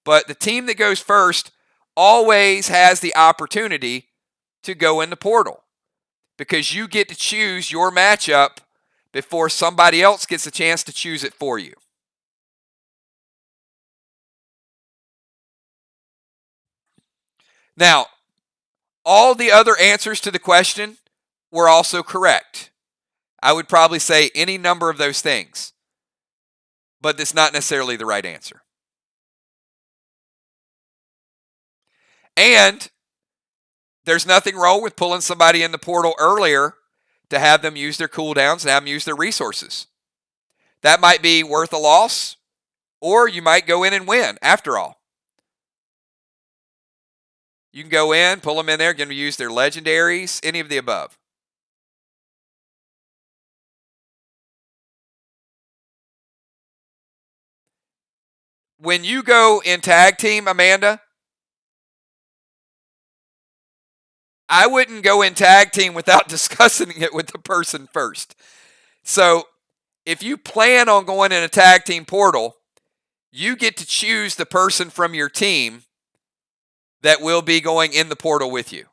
but the team that goes first always has the opportunity to go in the portal because you get to choose your matchup before somebody else gets a chance to choose it for you. Now, all the other answers to the question were also correct. I would probably say any number of those things, but it's not necessarily the right answer. And there's nothing wrong with pulling somebody in the portal earlier to have them use their cooldowns and have them use their resources. That might be worth a loss, or you might go in and win after all. You can go in, pull them in there, get them to use their legendaries, any of the above. When you go in tag team, Amanda, I wouldn't go in tag team without discussing it with the person first. So if you plan on going in a tag team portal, you get to choose the person from your team that will be going in the portal with you.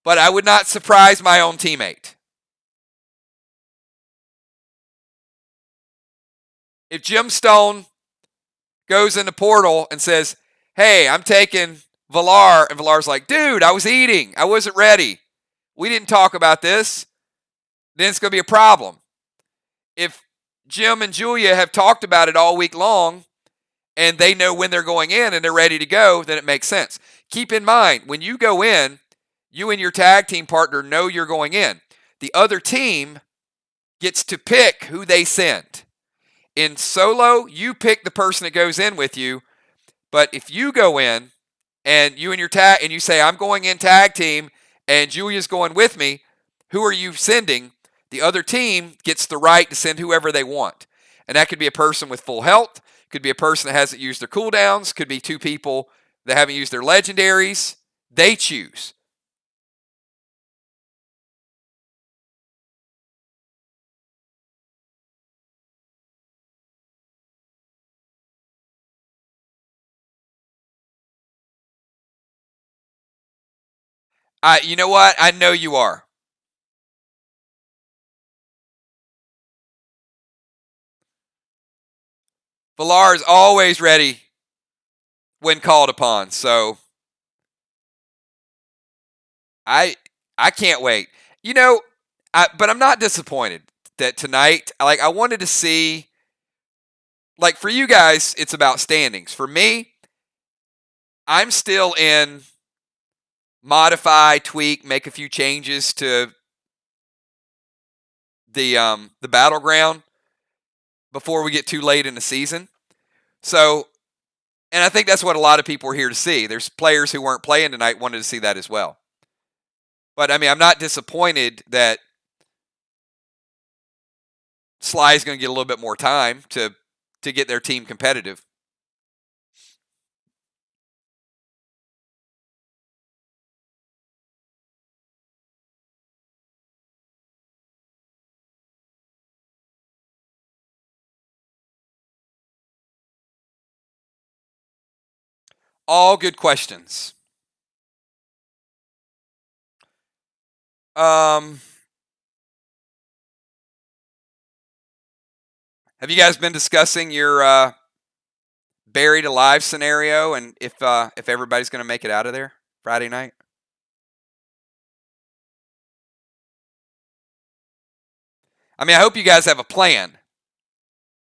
But I would not surprise my own teammate. If Jim Stone goes in the portal and says, hey, I'm taking Valar, and Valar's like, dude, I was eating. I wasn't ready. We didn't talk about this. Then it's going to be a problem. If Jim and Julia have talked about it all week long and they know when they're going in and they're ready to go, then it makes sense. Keep in mind, when you go in, you and your tag team partner know you're going in. The other team gets to pick who they send. In solo, you pick the person that goes in with you. But if you go in and you and your tag and you say, I'm going in tag team and Julia's going with me, who are you sending? The other team gets the right to send whoever they want. And that could be a person with full health, could be a person that hasn't used their cooldowns, could be two people that haven't used their legendaries. They choose. You know what? I know you are. Valar is always ready when called upon. So I can't wait. You know, but I'm not disappointed that tonight, like I wanted to see, like for you guys, it's about standings. For me, I'm still in modify, tweak, make a few changes to the battleground before we get too late in the season. So, and I think that's what a lot of people are here to see. There's players who weren't playing tonight wanted to see that as well. But I mean, I'm not disappointed that SLY is going to get a little bit more time to get their team competitive. All good questions. Have you guys been discussing your buried alive scenario and if everybody's going to make it out of there Friday night? I mean, I hope you guys have a plan.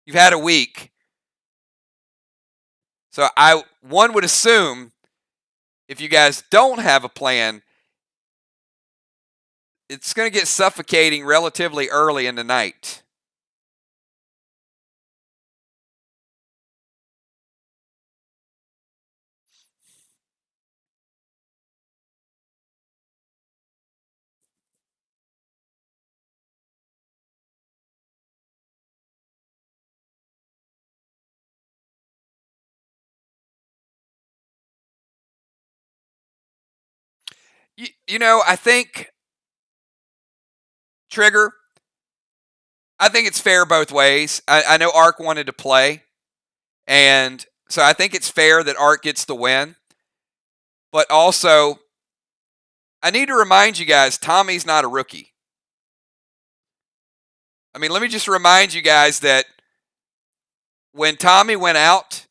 You've had a week. So one would assume if you guys don't have a plan, it's going to get suffocating relatively early in the night. I think Trigger, I think it's fair both ways. I know Ark wanted to play, and so I think it's fair that Ark gets the win. But also, I need to remind you guys, Tommy's not a rookie. I mean, let me just remind you guys that when Tommy went out,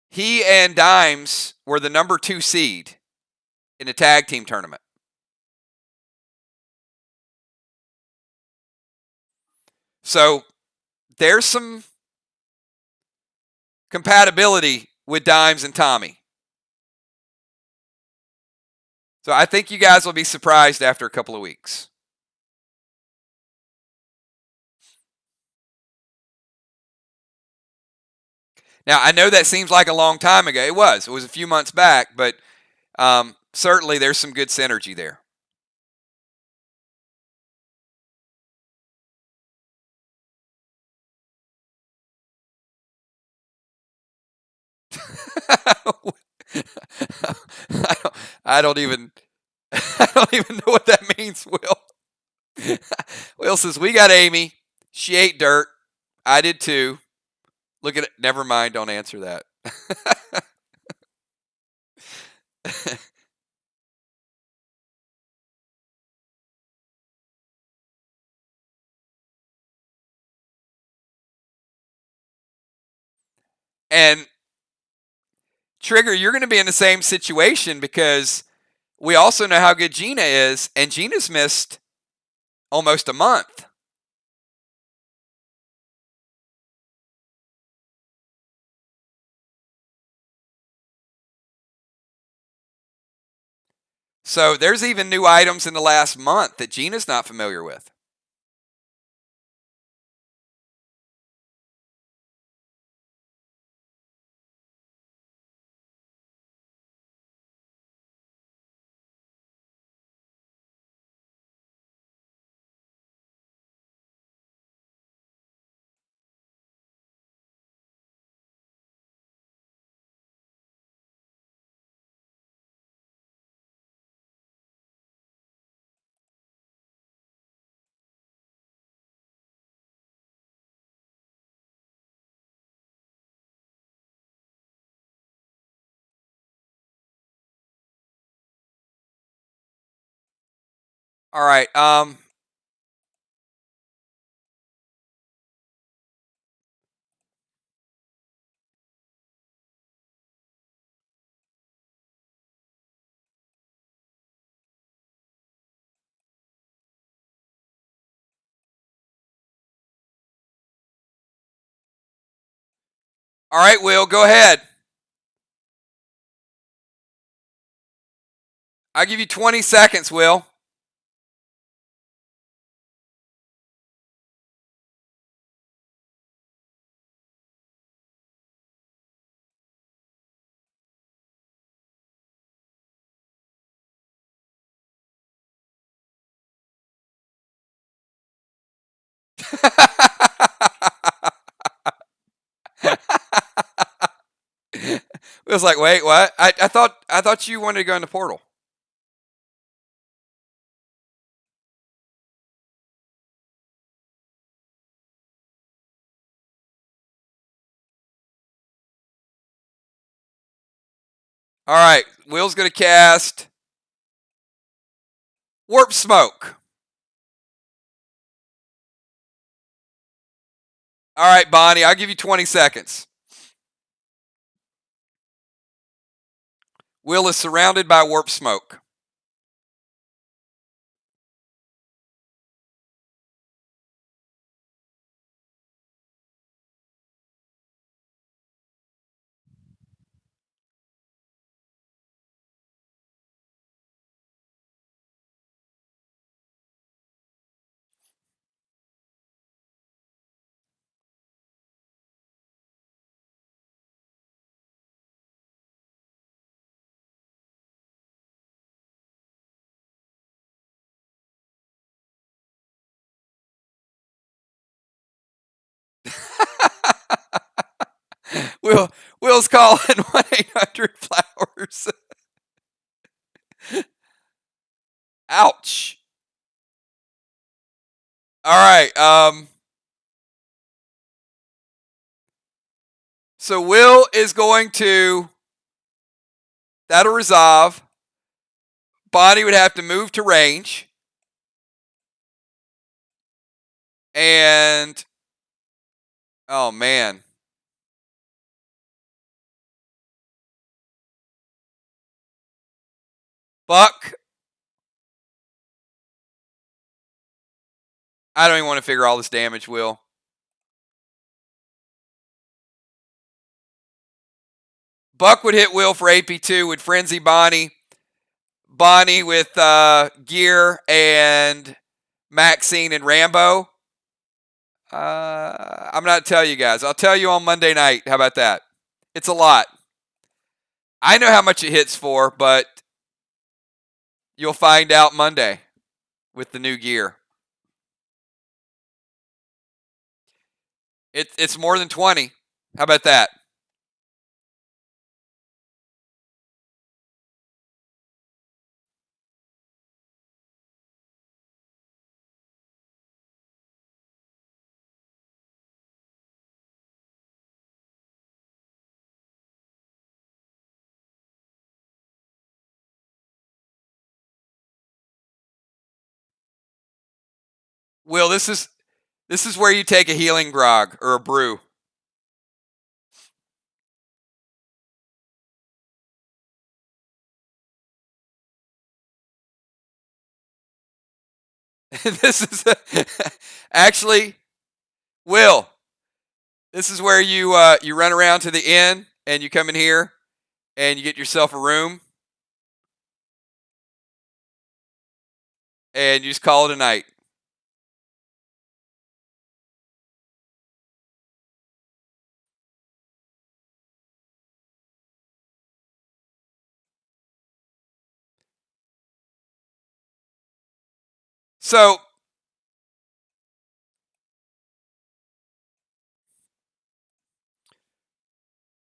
he and Dimes were the number 2 seed in the tag team tournament. So there's some compatibility with Dimes and Tommy. So I think you guys will be surprised after a couple of weeks. Now, I know that seems like a long time ago. It was a few months back, but certainly there's some good synergy there. I don't even know what that means, Will. Will says, we got Amy. She ate dirt. I did too. Look at it. Never mind. Don't answer that. And Trigger, you're going to be in the same situation because we also know how good Gina is, and Gina's missed almost a month. So there's even new items in the last month that Gina's not familiar with. All right. All right, Will, go ahead. I'll give you 20 seconds, Will. It was like, wait, what? I thought you wanted to go in the portal. All right, Will's going to cast Warp Smoke. All right, Bonnie, I'll give you 20 seconds. Will is surrounded by Warp Smoke. Will's calling 1-800-Flowers. Ouch. All right. So Will is going to. That'll resolve. Bonnie would have to move to range. And. Oh, man. Buck. I don't even want to figure all this damage, Will. Buck would hit Will for AP2, would frenzy Bonnie. Bonnie with Gear and Maxine and Rambo. I'm not telling you guys. I'll tell you on Monday night. How about that? It's a lot. I know how much it hits for, but you'll find out Monday with the new gear. It's more than 20. How about that? Will, this is where you take a healing grog or a brew. This is actually, Will. This is where you run around to the inn and you come in here and you get yourself a room and you just call it a night. So,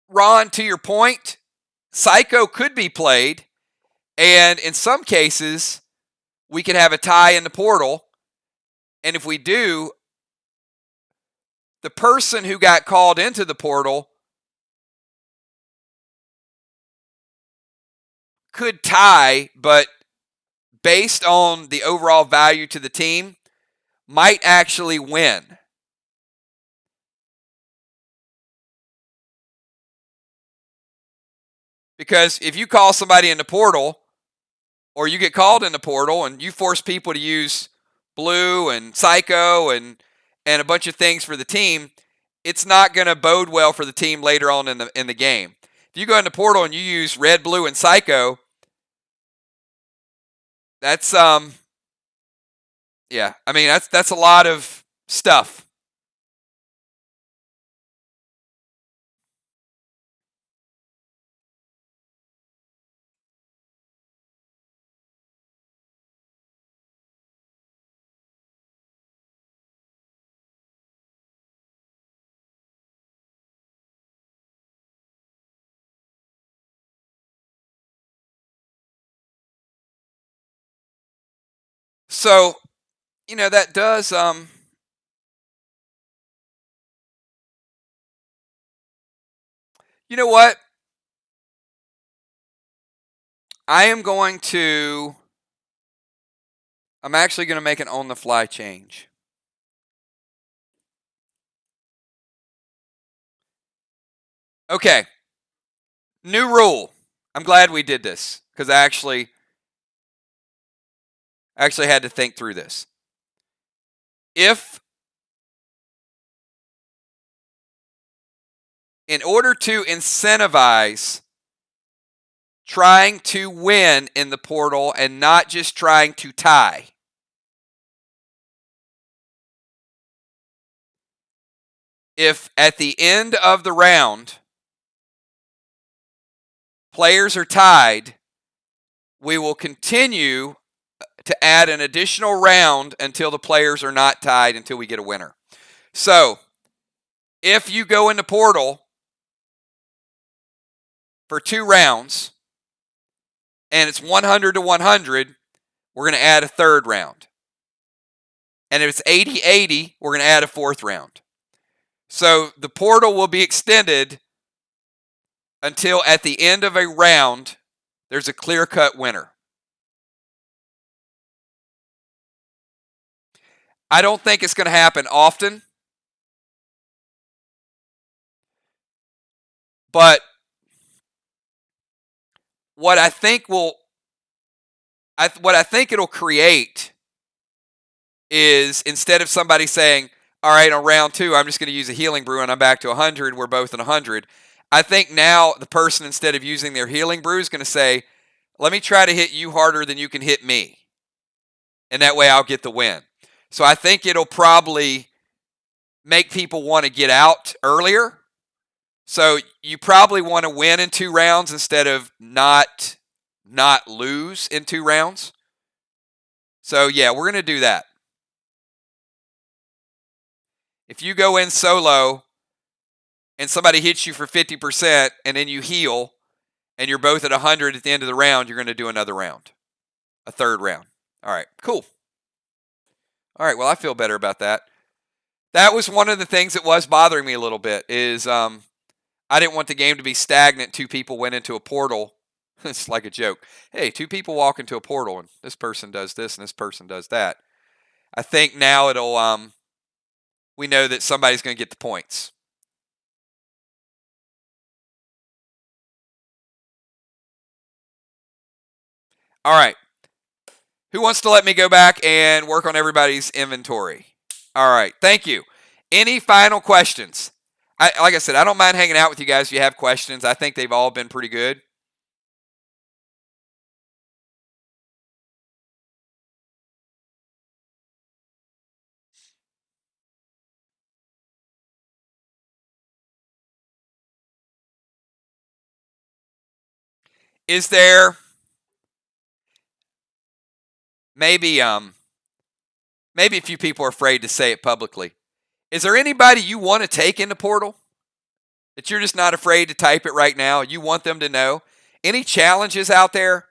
Ron, to your point, Psycho could be played, and in some cases, we could have a tie in the portal. And if we do, the person who got called into the portal could tie, but based on the overall value to the team, might actually win. Because if you call somebody in the portal, or you get called in the portal and you force people to use blue and psycho and a bunch of things for the team, it's not going to bode well for the team later on in the game. If you go in the portal and you use red, blue, and psycho, that's yeah. I mean that's a lot of stuff. So, that does you know what? I'm actually going to make an on-the-fly change. Okay. New rule. I'm glad we did this because I actually had to think through this. If, in order to incentivize trying to win in the portal and not just trying to tie, if at the end of the round players are tied, we will continue to add an additional round until the players are not tied until we get a winner. So, if you go in the portal for 2 rounds and it's 100 to 100, we're going to add a 3rd round. And if it's 80-80, we're going to add a 4th round. So the portal will be extended until at the end of a round, there's a clear-cut winner. I don't think it's going to happen often, but what I think it'll create is, instead of somebody saying, all right, on round 2, I'm just going to use a healing brew and I'm back to 100, we're both at 100. I think now the person, instead of using their healing brew, is going to say, let me try to hit you harder than you can hit me. And that way I'll get the win. So I think it'll probably make people want to get out earlier. So you probably want to win in 2 rounds instead of not lose in 2 rounds. So yeah, we're going to do that. If you go in solo and somebody hits you for 50% and then you heal and you're both at 100 at the end of the round, you're going to do another round. A 3rd round. All right, cool. All right, well, I feel better about that. That was one of the things that was bothering me a little bit, is I didn't want the game to be stagnant. 2 people went into a portal. It's like a joke. Hey, 2 people walk into a portal and this person does this and this person does that. I think now we know that somebody's going to get the points. All right. Who wants to let me go back and work on everybody's inventory? All right. Thank you. Any final questions? Like I said, I don't mind hanging out with you guys if you have questions. I think they've all been pretty good. Is there maybe a few people are afraid to say it publicly? Is there anybody you want to take in the portal that you're just not afraid to type it right now? You want them to know? Any challenges out there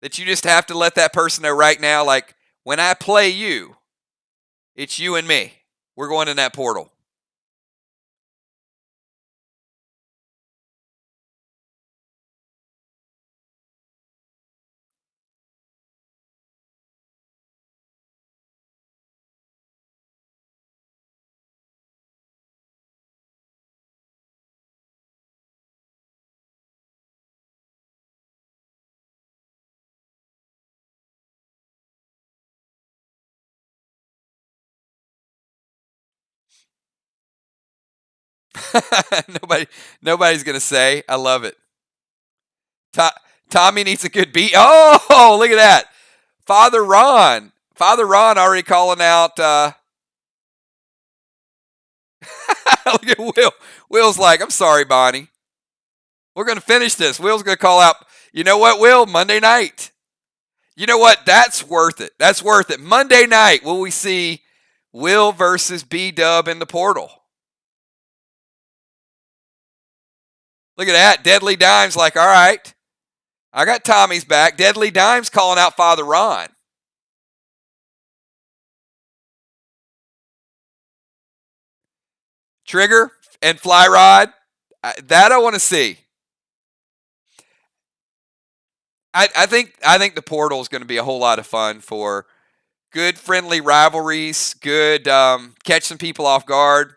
that you just have to let that person know right now? Like, when I play you, it's you and me. We're going in that portal. Nobody's going to say. I love it. Tommy needs a good beat. Oh, look at that. Father Ron already calling out. Look at Will. Will's like, I'm sorry, Bonnie. We're going to finish this. Will's going to call out, you know what, Will? Monday night. You know what? That's worth it. That's worth it. Monday night, will we see Will versus B-Dub in the portal? Look at that. Deadly Dime's like, all right, I got Tommy's back. Deadly Dime's calling out Father Ron. Trigger and Fly Rod, that I want to see. I think the portal is going to be a whole lot of fun for good friendly rivalries, good catch some people off guard,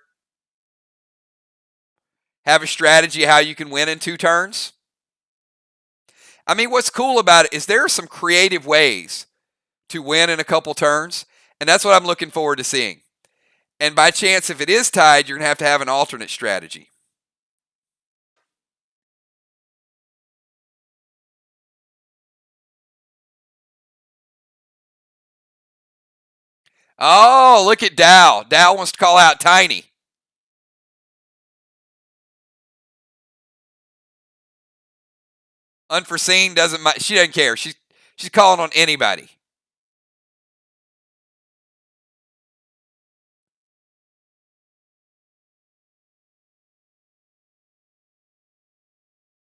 have a strategy how you can win in 2 turns. I mean, what's cool about it is there are some creative ways to win in a couple turns, and that's what I'm looking forward to seeing. And by chance, if it is tied, you're going to have an alternate strategy. Oh, look at Dow. Dow wants to call out Tiny. Unforeseen doesn't. She doesn't care. She's calling on anybody.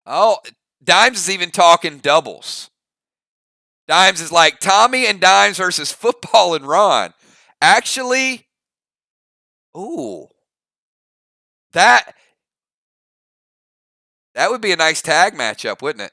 Oh, Dimes is even talking doubles. Dimes is like Tommy and Dimes versus Football and Ron. Actually, ooh, that that would be a nice tag matchup, wouldn't it?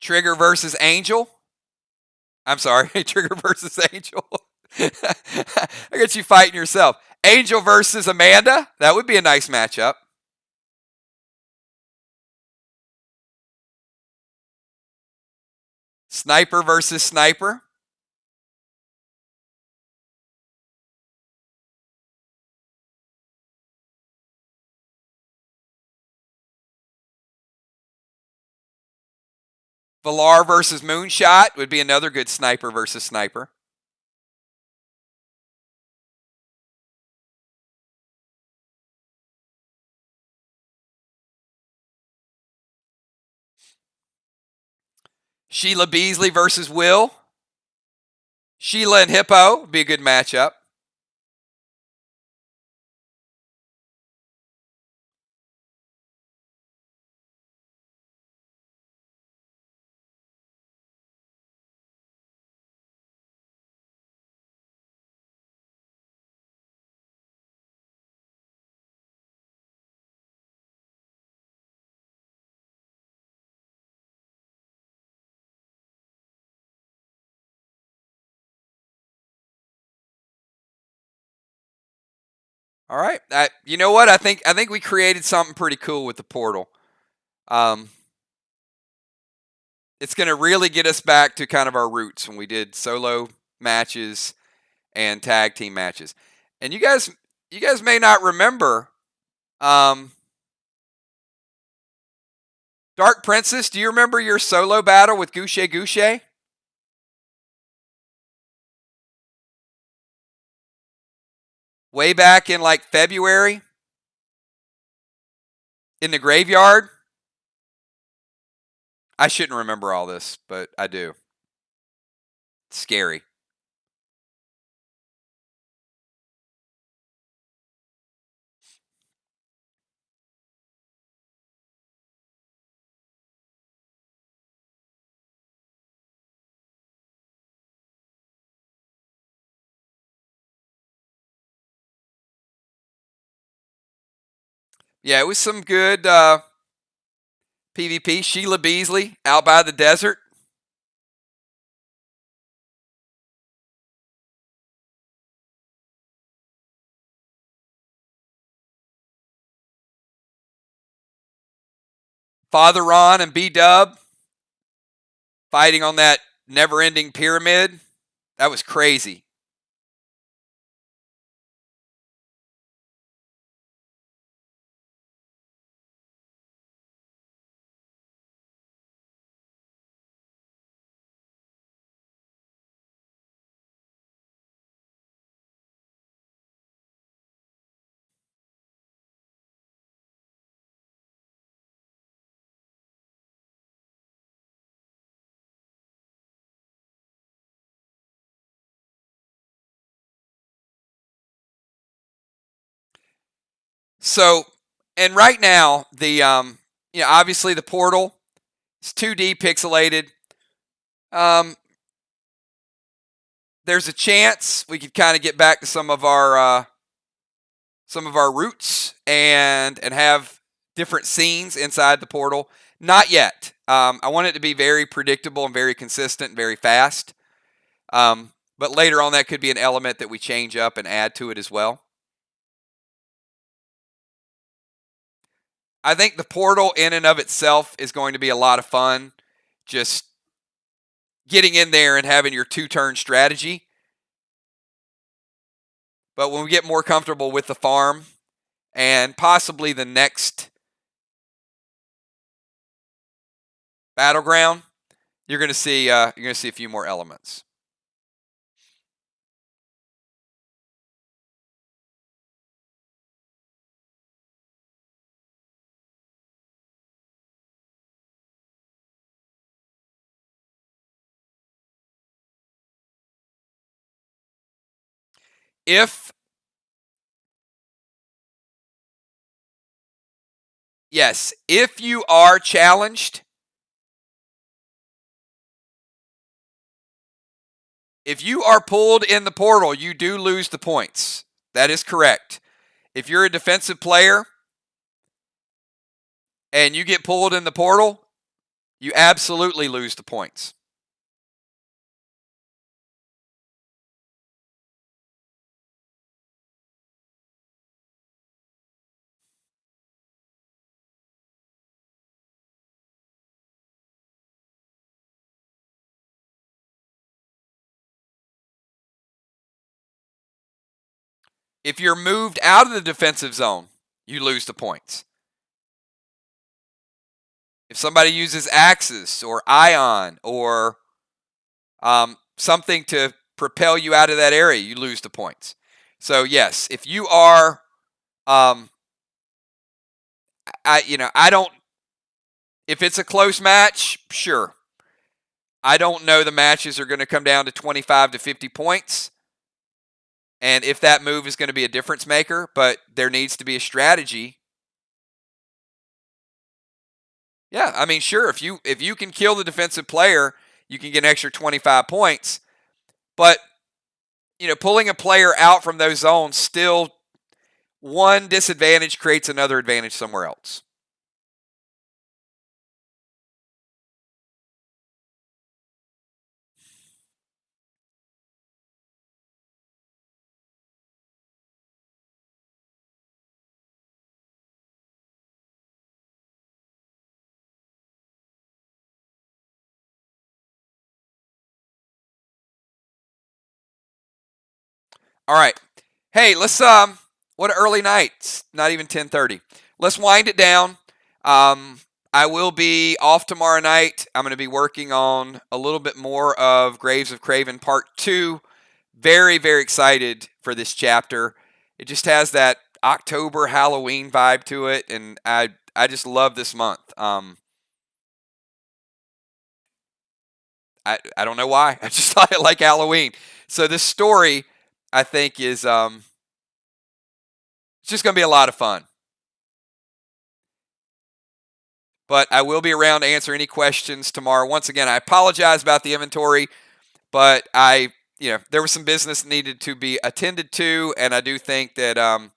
Trigger versus Angel. I'm sorry, Trigger versus Angel. I got you fighting yourself. Angel versus Amanda. That would be a nice matchup. Sniper versus Sniper. Valar versus Moonshot would be another good Sniper versus Sniper. Sheila Beasley versus Will. Sheila and Hippo would be a good matchup. All right. You know what? I think we created something pretty cool with the portal. Um, it's going to really get us back to kind of our roots when we did solo matches and tag team matches. And you guys may not remember um, Dark Princess. Do you remember your solo battle with Gouche Gouche? Way back in like February in the graveyard. I shouldn't remember all this, but I do. It's scary. Yeah, it was some good PvP. Sheila Beasley out by the desert. Father Ron and B Dub fighting on that never ending pyramid. That was crazy. So, and right now, obviously the portal is 2D pixelated. There's a chance we could kind of get back to some of our roots and have different scenes inside the portal. Not yet. I want it to be very predictable and very consistent and very fast. But later on, that could be an element that we change up and add to it as well. I think the portal in and of itself is going to be a lot of fun. Just getting in there and having your 2-turn strategy. But when we get more comfortable with the farm and possibly the next battleground, you're going to see a few more elements. If you are challenged, if you are pulled in the portal, you do lose the points. That is correct. If you're a defensive player and you get pulled in the portal, you absolutely lose the points. If you're moved out of the defensive zone, you lose the points. If somebody uses Axis or Ion or something to propel you out of that area, you lose the points. So yes, if you are, I don't. If it's a close match, sure. I don't know the matches are going to come down to 25 to 50 points. And if that move is going to be a difference maker, but there needs to be a strategy. Yeah, I mean, sure, if you can kill the defensive player, you can get an extra 25 points. But, pulling a player out from those zones, still one disadvantage creates another advantage somewhere else. All right. Hey, let's what an early night. It's not even 10:30. Let's wind it down. I will be off tomorrow night. I'm going to be working on a little bit more of Graves of Craven Part 2. Very, very excited for this chapter. It just has that October Halloween vibe to it, and I just love this month. I don't know why. I just thought I like Halloween. So this story, I think, is it's just going to be a lot of fun. But I will be around to answer any questions tomorrow. Once again, I apologize about the inventory, but there was some business needed to be attended to, and I do think that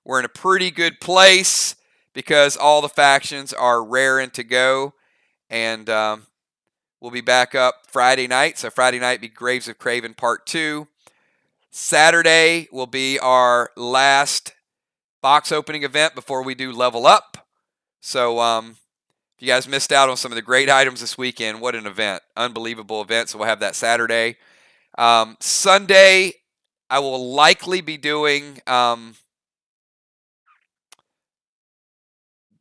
we're in a pretty good place because all the factions are raring to go, and we'll be back up Friday night. So Friday night be Graves of Craven Part 2. Saturday will be our last box opening event before we do Level Up. So if you guys missed out on some of the great items this weekend, what an event. Unbelievable event. So we'll have that Saturday. Sunday, I will likely be doing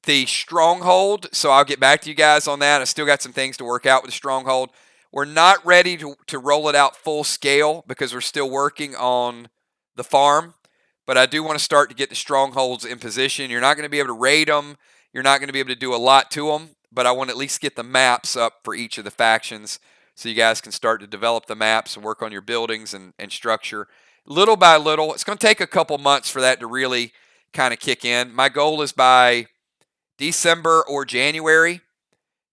the Stronghold. So I'll get back to you guys on that. I still got some things to work out with the Stronghold. We're not ready to roll it out full scale because we're still working on the farm. But I do want to start to get the Strongholds in position. You're not going to be able to raid them. You're not going to be able to do a lot to them. But I want to at least get the maps up for each of the factions so you guys can start to develop the maps and work on your buildings and structure. Little by little, it's going to take a couple months for that to really kind of kick in. My goal is by December or January,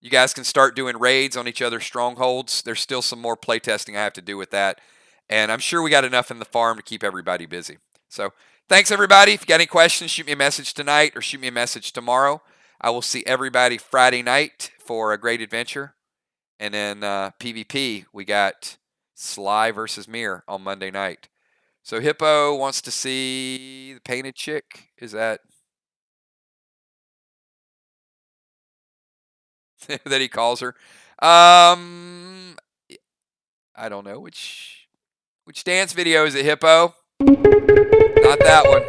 you guys can start doing raids on each other's strongholds. There's still some more playtesting I have to do with that. And I'm sure we got enough in the farm to keep everybody busy. So thanks, everybody. If you got any questions, shoot me a message tonight or shoot me a message tomorrow. I will see everybody Friday night for a great adventure. And then PvP, we got SLY versus Mirror on Monday night. So Hippo wants to see the painted chick. Is that that he calls her? I don't know which dance video is it, Hippo? Not that one.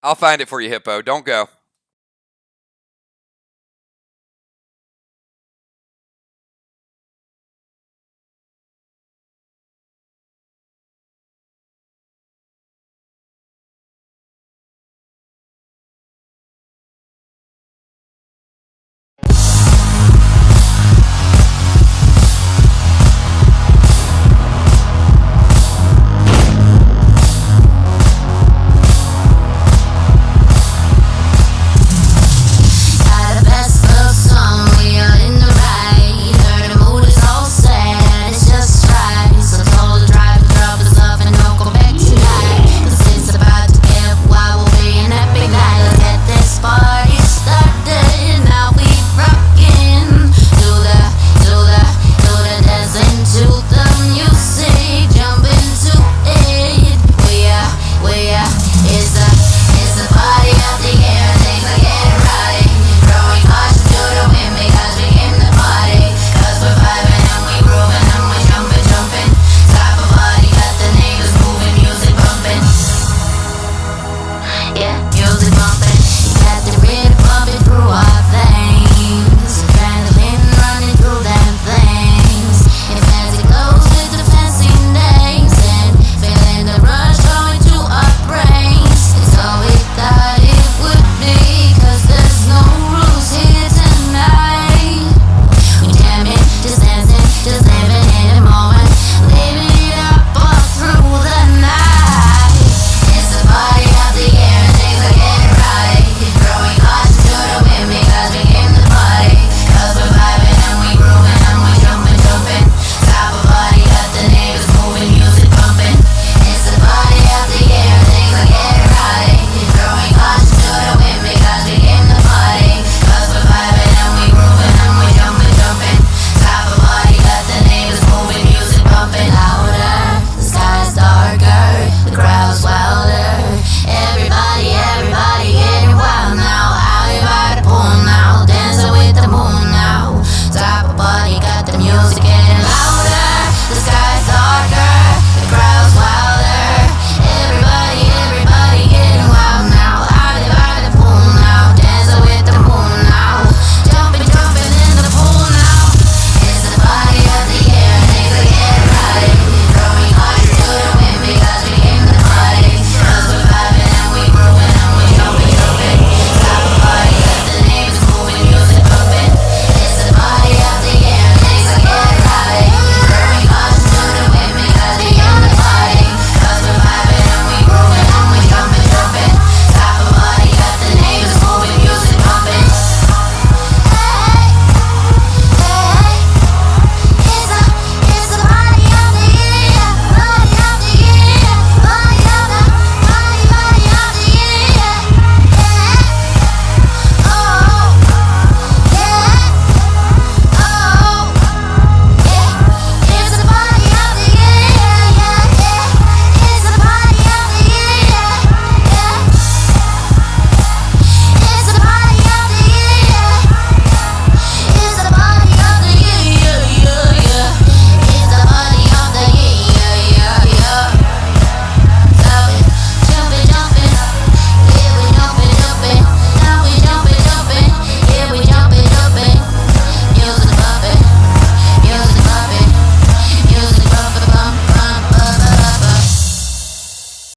I'll find it for you, Hippo. Don't go.